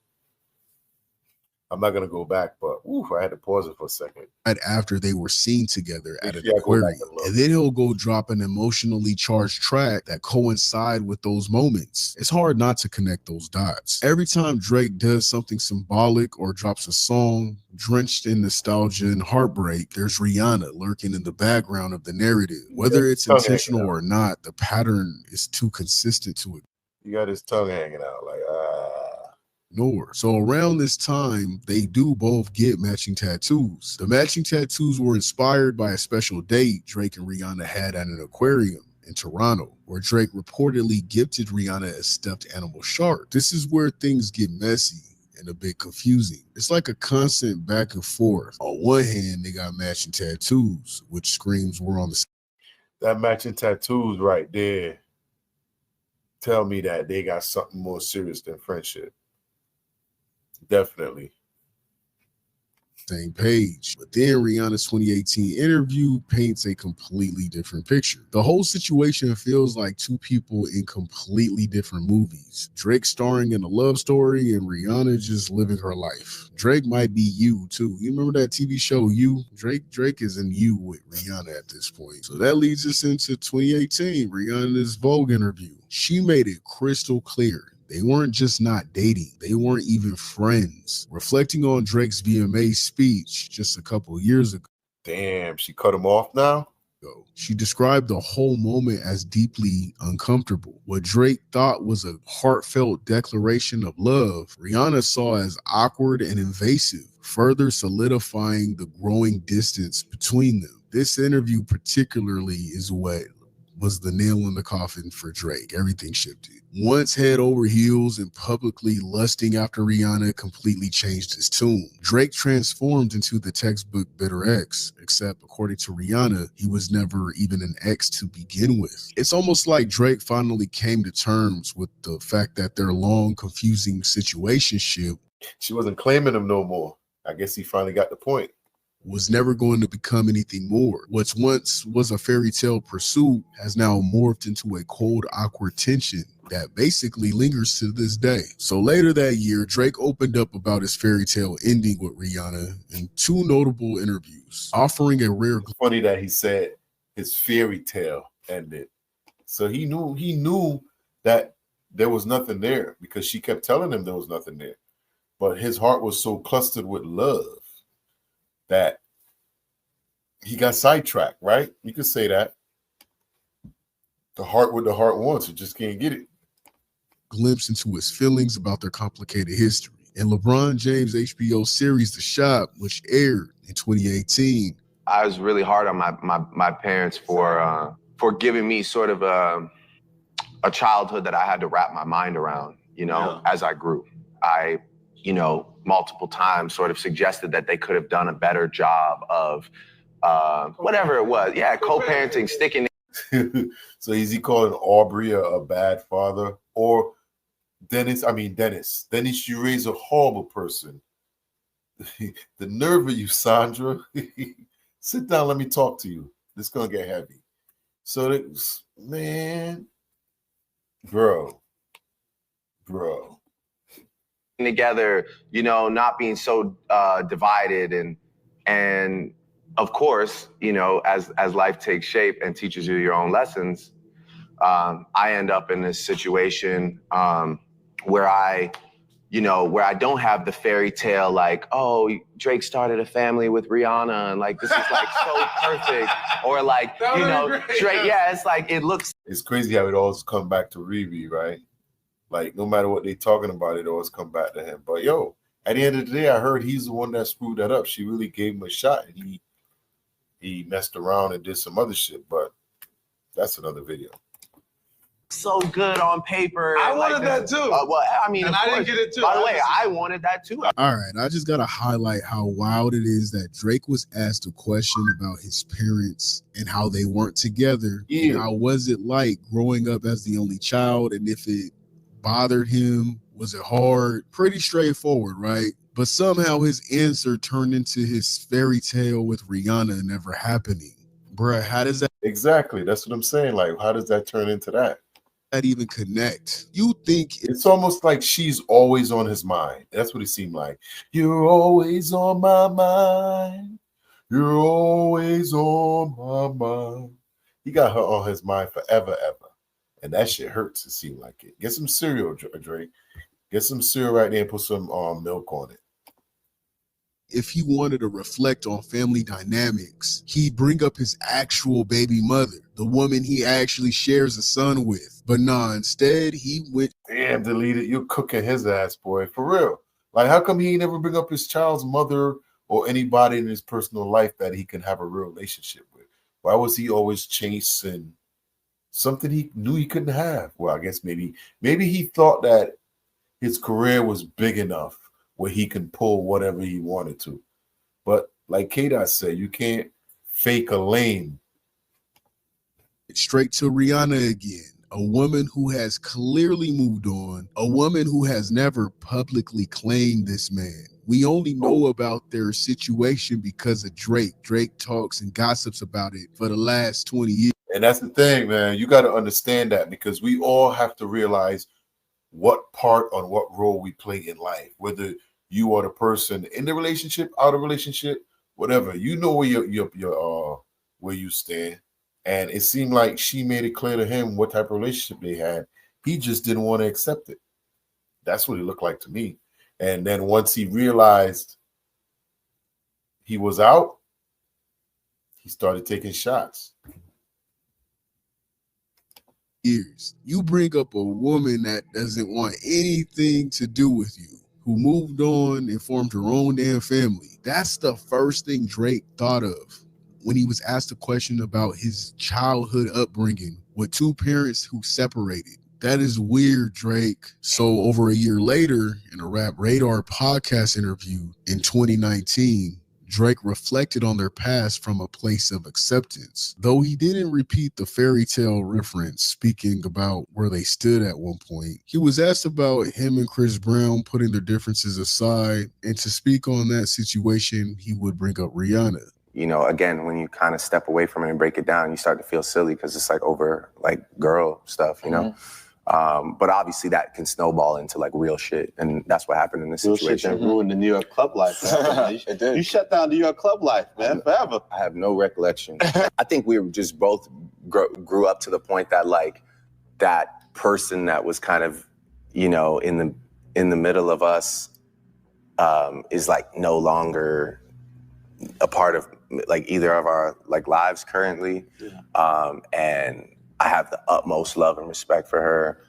S1: I'm not going to go back, but I had to pause it for a second.
S2: Right after they were seen together at an aquarium. And then he'll go drop an emotionally charged track that coincide with those moments. It's hard not to connect those dots. Every time Drake does something symbolic or drops a song drenched in nostalgia and heartbreak, there's Rihanna lurking in the background of the narrative. Whether it's intentional or not, the pattern is too consistent to it.
S1: You got his tongue hanging out like,
S2: Nor. So around this time, they do both get matching tattoos. The matching tattoos were inspired by a special date Drake and Rihanna had at an aquarium in Toronto, where Drake reportedly gifted Rihanna a stuffed animal shark. This is where things get messy and a bit confusing. It's like a constant back and forth. On one hand, they got matching tattoos, which screams we're on the same.
S1: That matching tattoos right there tell me that they got something more serious than friendship. Definitely.
S2: Same page. But then Rihanna's 2018 interview paints a completely different picture. The whole situation feels like two people in completely different movies. Drake starring in a love story and Rihanna just living her life. Drake might be You too. You remember that TV show You? Drake is in You with Rihanna at this point. So that leads us into 2018, Rihanna's Vogue interview. She made it crystal clear they weren't just not dating, they weren't even friends. Reflecting on Drake's VMA speech just a couple years ago.
S1: Damn, she cut him off now?
S2: She described the whole moment as deeply uncomfortable. What Drake thought was a heartfelt declaration of love, Rihanna saw as awkward and invasive, further solidifying the growing distance between them. This interview particularly is what was the nail in the coffin for Drake. Everything shifted. Once head over heels and publicly lusting after Rihanna completely changed his tune. Drake transformed into the textbook bitter ex, except according to Rihanna, he was never even an ex to begin with. It's almost like Drake finally came to terms with the fact that their long, confusing situationship,
S1: she wasn't claiming him no more. I guess he finally got the point.
S2: Was never going to become anything more. What once was a fairy tale pursuit has now morphed into a cold, awkward tension that basically lingers to this day. So later that year, Drake opened up about his fairy tale ending with Rihanna in two notable interviews, offering a rare.
S1: It's funny that he said his fairy tale ended. So he knew that there was nothing there because she kept telling him there was nothing there. But his heart was so clustered with love that he got sidetracked, right? You could say that. The heart what the heart wants, you just can't get it.
S2: Glimpse into his feelings about their complicated history. In LeBron James' HBO series The Shop, which aired in 2018.
S4: I was really hard on my parents for giving me sort of a childhood that I had to wrap my mind around, as I grew. I multiple times sort of suggested that they could have done a better job of whatever it was. Yeah, co-parenting, sticking.
S1: So is he calling Aubrey a bad father? Or Dennis, you raise a horrible person The nerve of you, Sandra. Sit down, let me talk to you. This is gonna get heavy. So man, bro.
S4: Together, not being so divided, and of course, as life takes shape and teaches you your own lessons, I end up in this situation where I don't have the fairy tale like, oh, Drake started a family with Rihanna and like this is like so perfect, or like Drake. Yeah, it's like
S1: It's crazy how it always come back to Riri, right? Like no matter what they talking about, it always come back to him. But yo, at the end of the day, I heard he's the one that screwed that up. She really gave him a shot, and he messed around and did some other shit. But that's another video.
S4: So good on paper.
S8: I wanted that too.
S4: Well, I mean,
S8: and I didn't get it too.
S4: By the way, I wanted that too.
S2: All right, I just gotta highlight how wild it is that Drake was asked a question about his parents and how they weren't together.
S1: Yeah.
S2: And how was it like growing up as the only child, and if it bothered him, was it hard? Pretty straightforward, right? But somehow his answer turned into his fairy tale with Rihanna never happening. Bruh, how does that
S1: Exactly. That's what I'm saying. Like, how does that turn into that?
S2: even connect? You think
S1: It's almost like she's always on his mind. That's what it seemed like. You're always on my mind. You're always on my mind. He got her on his mind forever, ever. And that shit hurts, it seemed like it. Get some cereal, Drake. Get some cereal right there and put some milk on it.
S2: if he wanted to reflect on family dynamics, he'd bring up his actual baby mother, the woman he actually shares a son with. But nah, instead he went,
S1: damn, deleted. You're cooking his ass, boy. For real. Like, how come he never bring up his child's mother or anybody in his personal life that he can have a real relationship with? Why was he always chasing something he knew he couldn't have? Well, I guess maybe he thought that his career was big enough where he can pull whatever he wanted to. But like K-Dot said, you can't fake a lane.
S2: straight to Rihanna again. A woman who has clearly moved on. A woman who has never publicly claimed this man. We only know about their situation because of Drake. Drake talks and gossips about it for the last 20 years.
S1: And that's the thing, man. You got to understand that, because we all have to realize what part on what role we play in life, whether you are the person in the relationship, out of relationship, whatever. You know where you stand. And it seemed like she made it clear to him what type of relationship they had. He just didn't want to accept it. That's what it looked like to me. And then once he realized he was out, he started taking shots.
S2: Years. You bring up a woman that doesn't want anything to do with you, who moved on and formed her own damn family. That's the first thing Drake thought of when he was asked a question about his childhood upbringing with two parents who separated. That is weird, Drake. So over a year later, in a Rap Radar podcast interview in 2019, Drake reflected on their past from a place of acceptance. Though he didn't repeat the fairy tale reference, speaking about where they stood at one point, he was asked about him and Chris Brown putting their differences aside, and to speak on that situation, he would bring up Rihanna.
S4: You know, again, when you kind of step away from it and break it down, you start to feel silly because it's like over like girl stuff, you know? But obviously that can snowball into like real shit. And that's what happened in this situation.
S8: Shit that ruined the New York club life.
S4: It did.
S8: You shut down New York club life, man, forever.
S4: I have no recollection. I think we were just both grew up to the point that like that person that was kind of, you know, in the middle of us is like no longer a part of like either of our like lives currently. And I have the utmost love and respect for her.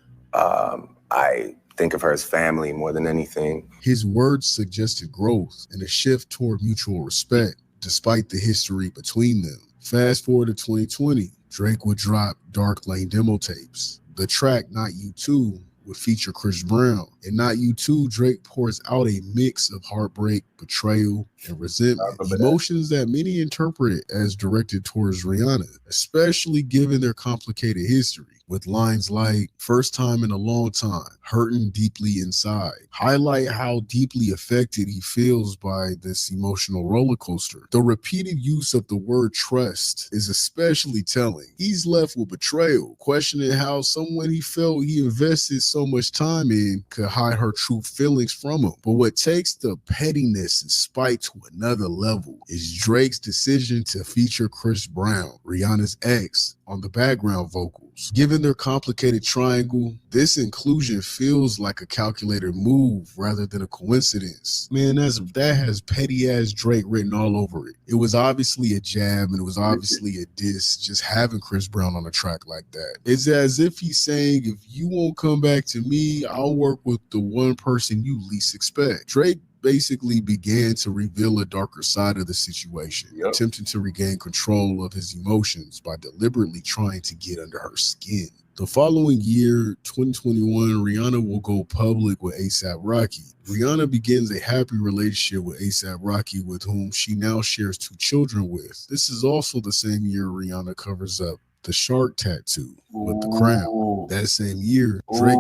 S4: I think of her as family more than anything.
S2: His words suggested growth and a shift toward mutual respect, despite the history between them. Fast forward to 2020, Drake would drop Dark Lane demo tapes. The track Not You Too would feature Chris Brown. In Not You Too, Drake pours out a mix of heartbreak, betrayal, and resentment, emotions that many interpret as directed towards Rihanna, especially given their complicated history. with lines like, first time in a long time, hurting deeply inside, highlight how deeply affected he feels by this emotional roller coaster. The repeated use of the word trust is especially telling. He's left with betrayal, questioning how someone he felt he invested so much time in could hide her true feelings from him. But what takes the pettiness and spite to another level is Drake's decision to feature Chris Brown, Rihanna's ex, on the background vocals. Given their complicated triangle, this inclusion feels like a calculated move rather than a coincidence. Man, that has petty-ass Drake written all over it. It was obviously a jab and it was obviously a diss just having Chris Brown on a track like that. It's as if he's saying, if you won't come back to me, I'll work with the one person you least expect. Drake basically began to reveal a darker side of the situation, attempting to regain control of his emotions by deliberately trying to get under her skin. The following year, 2021, Rihanna will go public with A$AP Rocky. Rihanna begins a happy relationship with A$AP Rocky, with whom she now shares 2 children with. This is also the same year Rihanna covers up the shark tattoo with the crown. That same year, Drake.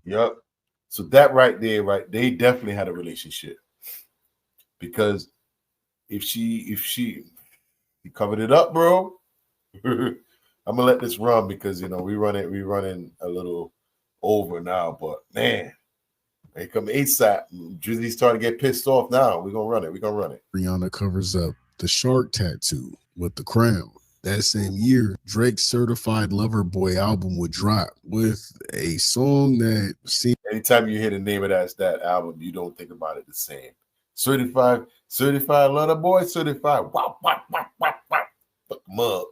S1: Yep. So that right there, they definitely had a relationship, because if he covered it up, bro. I'm gonna let this run because we running a little over now. But man, here come A$AP. Drizzy starting to get pissed off now. We're gonna run it.
S2: Rihanna covers up the shark tattoo with the crown. That same year, Drake's Certified Lover Boy album would drop with a song that seemed...
S1: Anytime you hear the name of that album, you don't think about it the same. Certified Lover Boy, certified. Wop, wop, wop, wop, wop. Fuck him up.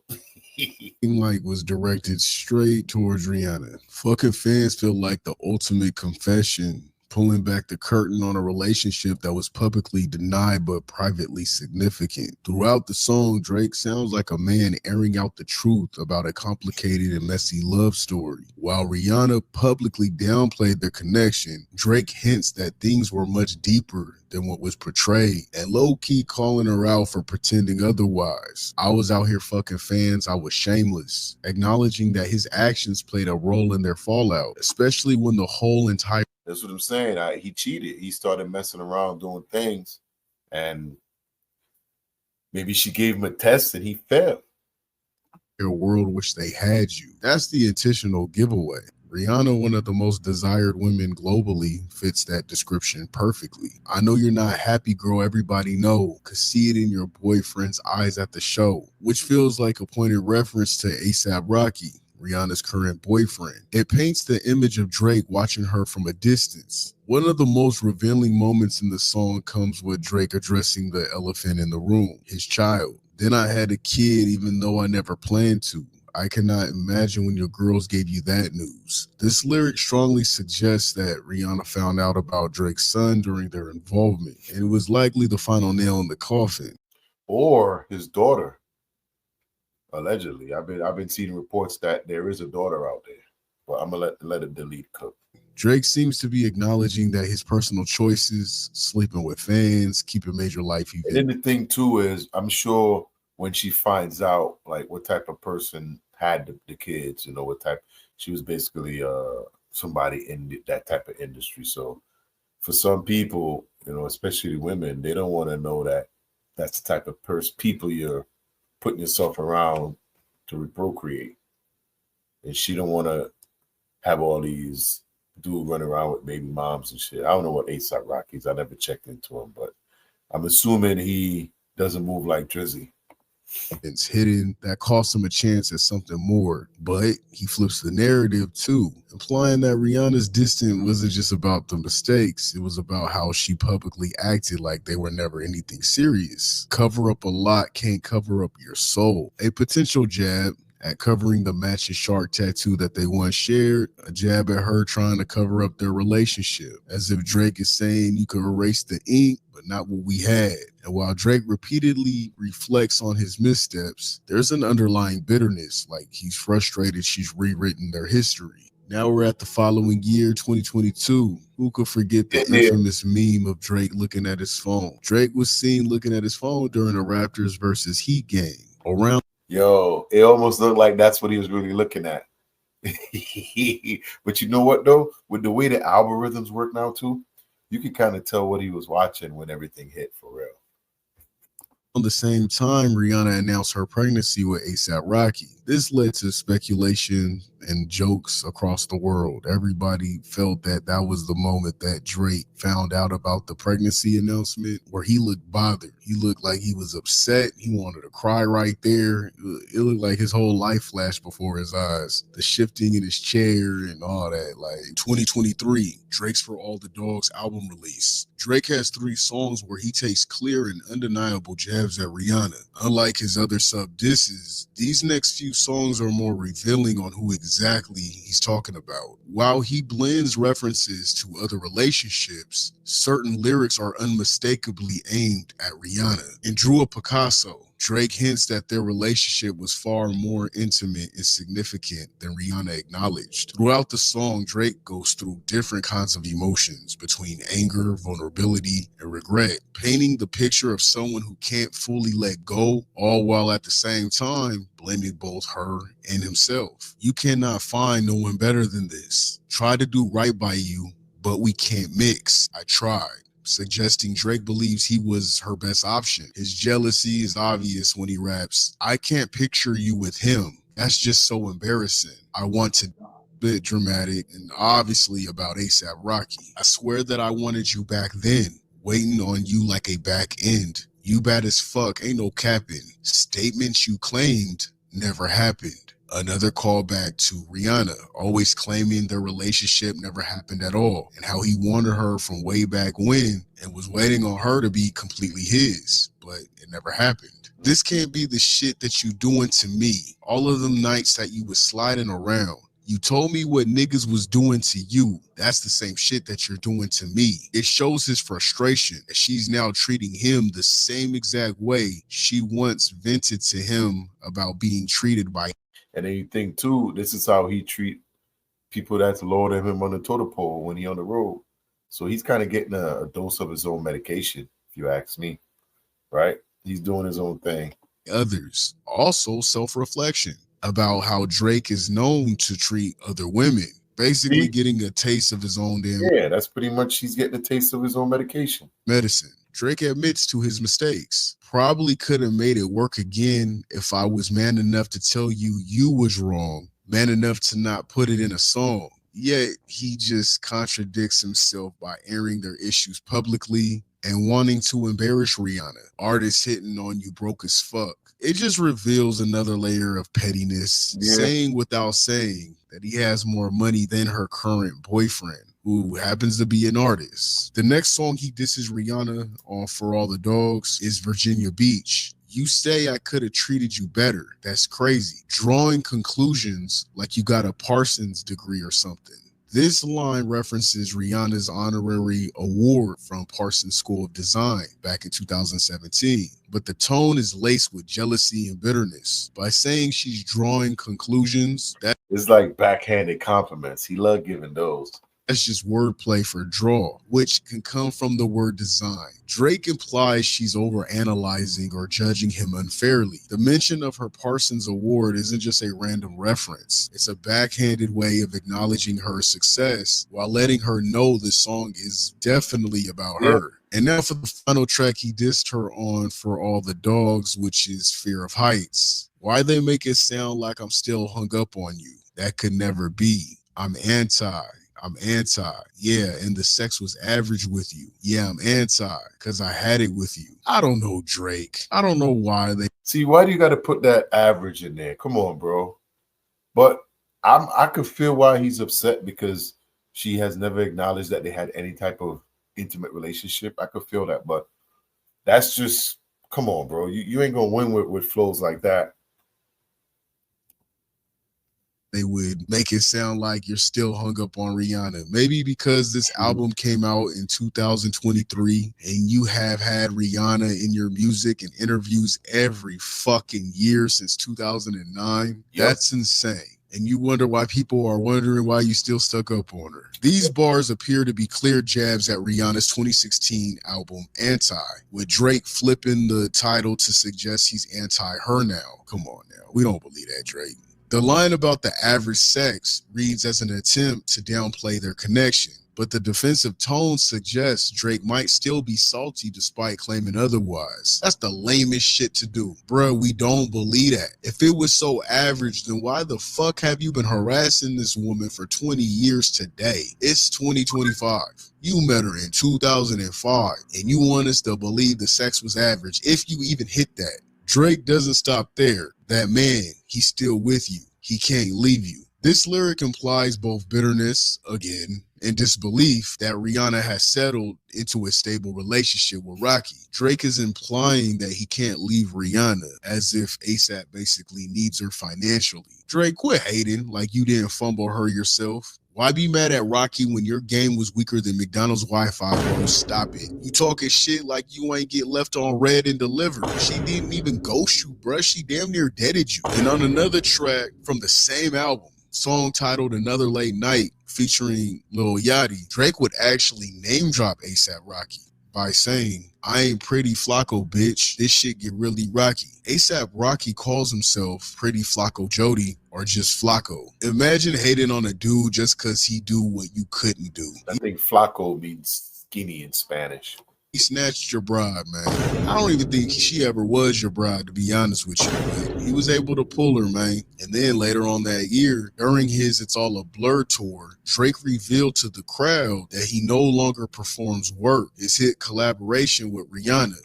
S2: like was directed straight towards Rihanna. Fucking fans feel like the ultimate confession, pulling back the curtain on a relationship that was publicly denied but privately significant. Throughout the song, Drake sounds like a man airing out the truth about a complicated and messy love story. While Rihanna publicly downplayed their connection, Drake hints that things were much deeper than what was portrayed, and low-key calling her out for pretending otherwise. I was out here fucking fans, I was shameless, acknowledging that his actions played a role in their fallout, especially when the whole entire...
S1: That's what I'm saying. He cheated. He started messing around doing things, and maybe she gave him a test and he failed.
S2: A world which they had you. That's the intentional giveaway. Rihanna, one of the most desired women globally, fits that description perfectly. I know you're not happy, girl. Everybody know. Could see it in your boyfriend's eyes at the show, which feels like a pointed reference to A$AP Rocky, Rihanna's current boyfriend. It paints the image of Drake watching her from a distance. One of the most revealing moments in the song comes with Drake addressing the elephant in the room, his child. Then I had a kid even though I never planned to. I cannot imagine when your girls gave you that news. This lyric strongly suggests that Rihanna found out about Drake's son during their involvement, and it was likely the final nail in the coffin.
S1: Or his daughter. Allegedly. I've been seeing reports that there is a daughter out there. But I'm gonna let it delete cook.
S2: Drake seems to be acknowledging that his personal choices, sleeping with fans, keeping major life events.
S1: And then the thing too is, I'm sure when she finds out like what type of person had the kids, what type, she was basically somebody in that type of industry. So for some people, especially women, they don't want to know that that's the type of people you're putting yourself around to procreate. And she don't want to have all these dudes running around with baby moms and shit. I don't know what A$AP Rocky is. I never checked into him, but I'm assuming he doesn't move like Drizzy.
S2: It's hidden that cost him a chance at something more, but he flips the narrative too, implying that Rihanna's distance wasn't just about the mistakes, it was about how she publicly acted like they were never anything serious. Cover up a lot can't cover up your soul. A potential jab at covering the matching shark tattoo that they once shared, a jab at her trying to cover up their relationship, as if Drake is saying you could erase the ink, but not what we had. And while Drake repeatedly reflects on his missteps, there's an underlying bitterness, like he's frustrated she's rewritten their history. Now we're at the following year, 2022. Who could forget the infamous meme of Drake looking at his phone? Drake was seen looking at his phone during the Raptors versus Heat game.
S1: Yo, it almost looked like that's what he was really looking at. But you know what though? With the way the algorithms work now too, you can kind of tell what he was watching when everything hit for real.
S2: At the same time, Rihanna announced her pregnancy with ASAP Rocky. This led to speculation and jokes across the world. Everybody felt that that was the moment that Drake found out about the pregnancy announcement, where he looked bothered. He looked like he was upset. He wanted to cry right there. It looked like his whole life flashed before his eyes. The shifting in his chair and all that. Like 2023, Drake's For All the Dogs album release. Drake has 3 songs where he takes clear and undeniable jabs at Rihanna. Unlike his other sub-disses, these next few songs are more revealing on who exactly he's talking about. While he blends references to other relationships, certain lyrics are unmistakably aimed at Rihanna. In Drew a Picasso, Drake hints that their relationship was far more intimate and significant than Rihanna acknowledged. Throughout the song, Drake goes through different kinds of emotions between anger, vulnerability, and regret, painting the picture of someone who can't fully let go, all while at the same time blaming both her and himself. You cannot find no one better than this. Try to do right by you, but we can't mix. I tried. Suggesting Drake believes he was her best option. His jealousy is obvious when he raps, "I can't picture you with him. That's just so embarrassing. I want to." Bit dramatic and obviously about ASAP Rocky. "I swear that I wanted you back then, waiting on you like a back end. You bad as fuck, ain't no capping. Statements you claimed never happened." Another callback to Rihanna, always claiming their relationship never happened at all, and how he wanted her from way back when and was waiting on her to be completely his, but it never happened. "This can't be the shit that you doing to me. All of them nights that you was sliding around. You told me what niggas was doing to you. That's the same shit that you're doing to me." It shows his frustration that she's now treating him the same exact way she once vented to him about being treated by.
S1: And then you think too, this is how he treat people that's lower than him on the totem pole when he on the road. So he's kind of getting a dose of his own medication, if you ask me, right? He's doing his own thing.
S2: Others. Also self-reflection about how Drake is known to treat other women, basically getting a taste of his own damn.
S1: Yeah, that's pretty much, he's getting a taste of his own medication.
S2: Medicine. Drake admits to his mistakes. "Probably could have made it work again if I was man enough to tell you you was wrong, man enough to not put it in a song." Yet he just contradicts himself by airing their issues publicly and wanting to embarrass Rihanna. Artists hitting on you broke as fuck. It just reveals another layer of pettiness, saying without saying that he has more money than her current boyfriend, who happens to be an artist. The next song he disses Rihanna on For All the Dogs is Virginia Beach. "You say I could have treated you better. That's crazy. Drawing conclusions like you got a Parsons degree or something." This line references Rihanna's honorary award from Parsons School of Design back in 2017, but the tone is laced with jealousy and bitterness. By saying she's drawing conclusions, that
S1: It's like backhanded compliments. He loved giving those.
S2: That's just wordplay for draw, which can come from the word design. Drake implies she's overanalyzing or judging him unfairly. The mention of her Parsons Award isn't just a random reference. It's a backhanded way of acknowledging her success while letting her know the song is definitely about her. And now for the final track he dissed her on For All the Dogs, which is Fear of Heights. "Why they make it sound like I'm still hung up on you? That could never be. I'm anti. Yeah, and the sex was average with you. Yeah, I'm anti, because I had it with you." I don't know, Drake. I don't know why they.
S1: See, why do you got to put that average in there? Come on, bro. But I could feel why he's upset, because she has never acknowledged that they had any type of intimate relationship. I could feel that, but that's just, come on, bro. You ain't gonna win with flows like that.
S2: They would make it sound like you're still hung up on Rihanna. Maybe because this album came out in 2023 and you have had Rihanna in your music and interviews every fucking year since 2009. That's insane. and you wonder why people are wondering why you still stuck up on her. These bars appear to be clear jabs at Rihanna's 2016 album Anti, with Drake flipping the title to suggest he's anti-her now. Come on now, we don't believe that, Drake. The line about the average sex reads as an attempt to downplay their connection, but the defensive tone suggests Drake might still be salty despite claiming otherwise. That's the lamest shit to do. Bruh, we don't believe that. If it was so average, then why the fuck have you been harassing this woman for 20 years today? It's 2025. You met her in 2005, and you want us to believe the sex was average, if you even hit that. Drake doesn't stop there. That man, he's still with you. He can't leave you. This lyric implies both bitterness, again, and disbelief that Rihanna has settled into a stable relationship with Rocky. Drake is implying that he can't leave Rihanna, as if ASAP basically needs her financially. Drake, quit hating like you didn't fumble her yourself. Why be mad at Rocky when your game was weaker than McDonald's Wi-Fi, bro? Stop it. You talking shit like you ain't get left on red and delivered. She didn't even ghost you, bruh. She damn near deaded you. And on another track from the same album, song titled Another Late Night, featuring Lil Yachty, Drake would actually name drop ASAP Rocky by saying, I ain't Pretty Flacco, bitch. This shit get really rocky. ASAP Rocky calls himself Pretty Flacco Jody or just Flacco. Imagine hating on a dude just because he do what you couldn't do.
S1: I think Flacco means skinny in Spanish.
S2: He snatched your bride, man. I don't even think she ever was your bride, to be honest with you, but he was able to pull her, man. And then later on that year, during his It's All a Blur tour, Drake revealed to the crowd that he no longer performs work. His hit collaboration with Rihanna.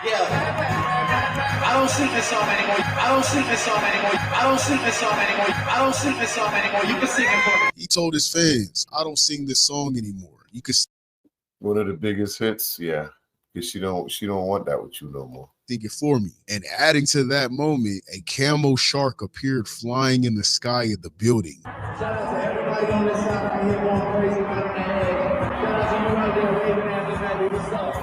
S9: Yeah. I don't sing this song anymore. I don't sing this song anymore. I don't sing this song anymore. I don't sing this song anymore. You can sing it for me.
S2: He told his fans, I don't sing this song anymore. You can
S1: one of the biggest hits, yeah. Because she don't want that with you no more.
S2: Think it for me. And adding to that moment, a camo shark appeared flying in the sky of the building.
S9: Shout out to everybody on this side out here going crazy with their head. Shout out to you right there waving at this happy. What's up?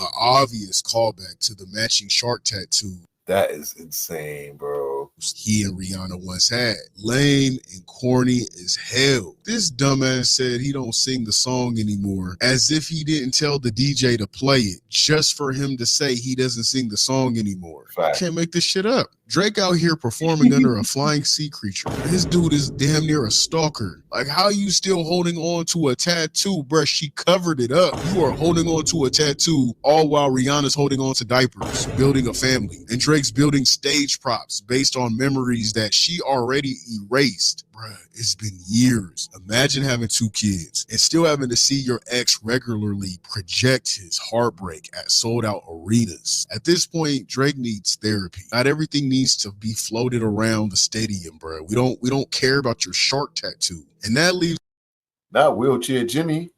S2: An obvious callback to the matching shark tattoo.
S1: That is insane, bro.
S2: He and Rihanna once had. Lame and corny as hell. This dumbass said he don't sing the song anymore, as if he didn't tell the DJ to play it, just for him to say he doesn't sing the song anymore.
S1: Fact.
S2: Can't make this shit up. Drake out here performing under a flying sea creature. This dude is damn near a stalker. Like, how you still holding on to a tattoo, bruh? She covered it up. You are holding on to a tattoo, all while Rihanna's holding on to diapers, building a family. And Drake's building stage props based on memories that she already erased. Bruh, it's been years. Imagine having 2 kids and still having to see your ex regularly project his heartbreak at sold-out arenas. At this point, Drake needs therapy. Not everything needs to be floated around the stadium, bruh. We don't care about your shark tattoo. And that leaves
S1: not Wheelchair Jimmy.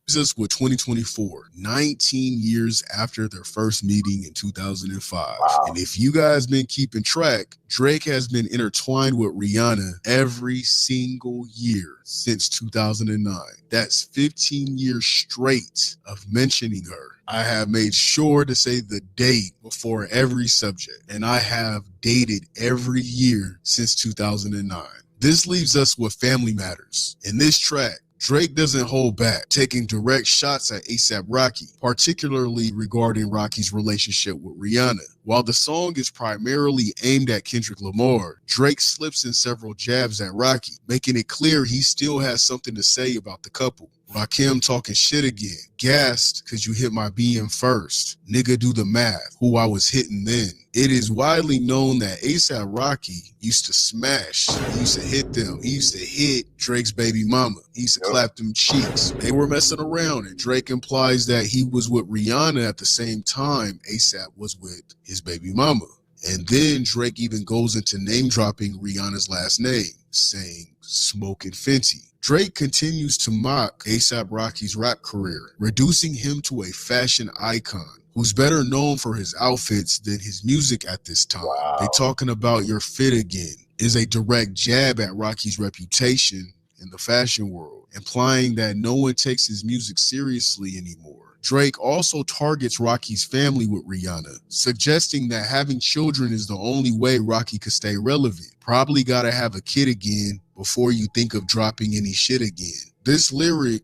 S2: us with 2024, 19 years after their first meeting in 2005.
S1: Wow.
S2: And if you guys been keeping track, Drake has been intertwined with Rihanna every single year since 2009. That's 15 years straight of mentioning her. I have made sure to say the date before every subject, and I have dated every year since 2009. This leaves us with Family Matters. In this track, Drake doesn't hold back, taking direct shots at ASAP Rocky, particularly regarding Rocky's relationship with Rihanna. While the song is primarily aimed at Kendrick Lamar, Drake slips in several jabs at Rocky, making it clear he still has something to say about the couple. Rakim talking shit again. Gassed because you hit my BM first. Nigga, do the math. Who I was hitting then. It is widely known that ASAP Rocky used to smash. He used to hit them. He used to hit Drake's baby mama. He used to clap them cheeks. They were messing around, and Drake implies that he was with Rihanna at the same time ASAP was with his baby mama. And then Drake even goes into name dropping Rihanna's last name, saying Smokin' Fenty. Drake continues to mock ASAP Rocky's rap career, reducing him to a fashion icon who's better known for his outfits than his music at this time.
S1: Wow.
S2: They talking about your fit again is a direct jab at Rocky's reputation in the fashion world, implying that no one takes his music seriously anymore. Drake also targets Rocky's family with Rihanna, suggesting that having children is the only way Rocky could stay relevant. Probably gotta have a kid again before you think of dropping any shit again. This lyric,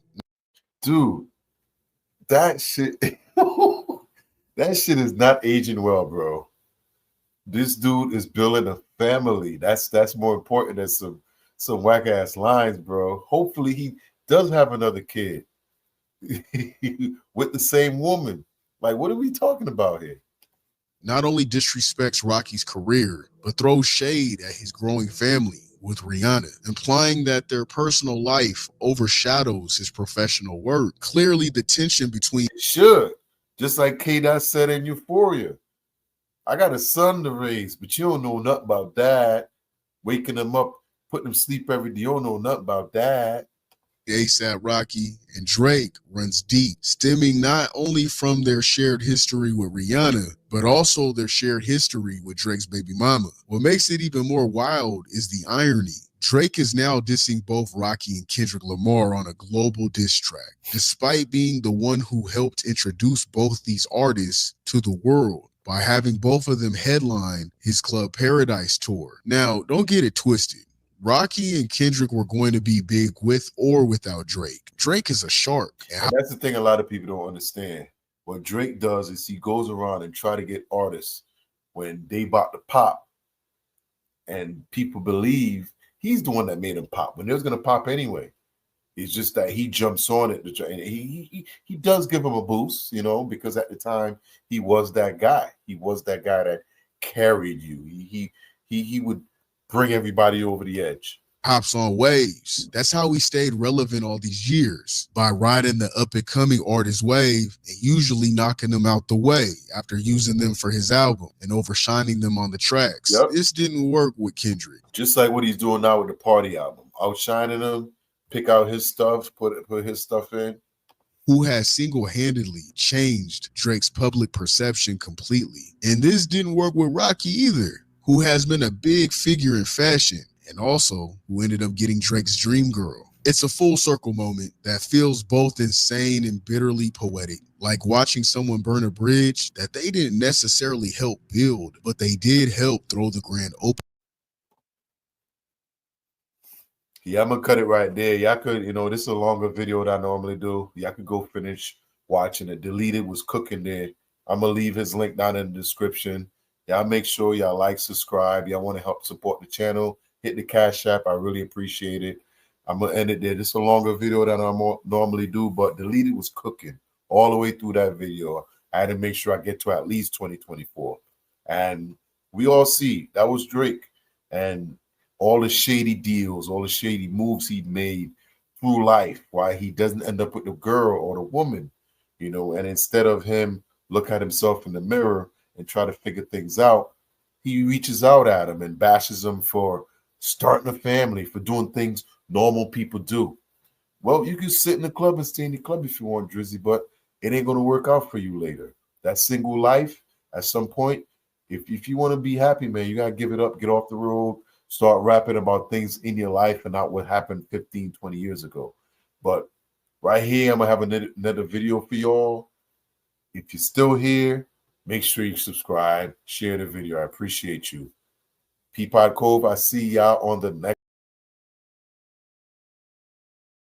S1: dude, that shit, that shit is not aging well, bro. This dude is building a family. That's more important than some whack ass lines, bro. Hopefully he does have another kid with the same woman. Like, what are we talking about here?
S2: not only disrespects Rocky's career, but throws shade at his growing family with Rihanna, implying that their personal life overshadows his professional work. Clearly, the tension between
S1: It should, just like K-Dot said in Euphoria. I got a son to raise, but you don't know nothing about that. Waking him up, putting him to sleep every day, you don't know nothing about that.
S2: ASAP Rocky and Drake runs deep, stemming not only from their shared history with Rihanna, but also their shared history with Drake's baby mama. What makes it even more wild is the irony. Drake is now dissing both Rocky and Kendrick Lamar on a global diss track, despite being the one who helped introduce both these artists to the world by having both of them headline his Club Paradise tour. Now, don't get it twisted. Rocky and Kendrick were going to be big with or without Drake. Drake is a shark.
S1: And that's the thing a lot of people don't understand. What Drake does is he goes around and try to get artists when they about to pop. And people believe he's the one that made them pop when they was going to pop anyway. It's just that he jumps on it. And he does give him a boost, you know, because at the time he was that guy. He was that guy that carried you. He would bring everybody over the edge.
S2: Hops on waves. That's how he stayed relevant all these years, by riding the up-and-coming artist wave and usually knocking them out the way after using them for his album and overshining them on the tracks.
S1: Yep.
S2: This didn't work with Kendrick.
S1: Just like what he's doing now with the Party album. Outshining him, pick out his stuff, put his stuff in.
S2: Who has single-handedly changed Drake's public perception completely. And this didn't work with Rocky either, who has been a big figure in fashion and also who ended up getting Drake's dream girl. It's a full circle moment that feels both insane and bitterly poetic, like watching someone burn a bridge that they didn't necessarily help build, but they did help throw the grand open.
S1: Yeah, I'm gonna cut it right there. Y'all could, this is a longer video than I normally do. Y'all could go finish watching it. Deleted was cooking there. I'm gonna leave his link down in the description. Y'all make sure y'all like, subscribe. Y'all want to help support the channel, hit the Cash App. I really appreciate it. I'm going to end it there. This is a longer video than I normally do, but Deleted was cooking all the way through that video. I had to make sure I get to at least 2024. And we all see that was Drake. And all the shady deals, all the shady moves he made through life, why he doesn't end up with the girl or the woman, and instead of him look at himself in the mirror and try to figure things out, he reaches out at him and bashes him for starting a family, for doing things normal people do. Well, you can sit in the club and stay in the club if you want, Drizzy, but it ain't going to work out for you later. That single life, at some point, if you want to be happy, man, you got to give it up, get off the road, start rapping about things in your life and not what happened 15, 20 years ago. But right here, I'm going to have another video for y'all. If you're still here, make sure you subscribe, share the video. I appreciate you. Peapod Cove, I see y'all on the next.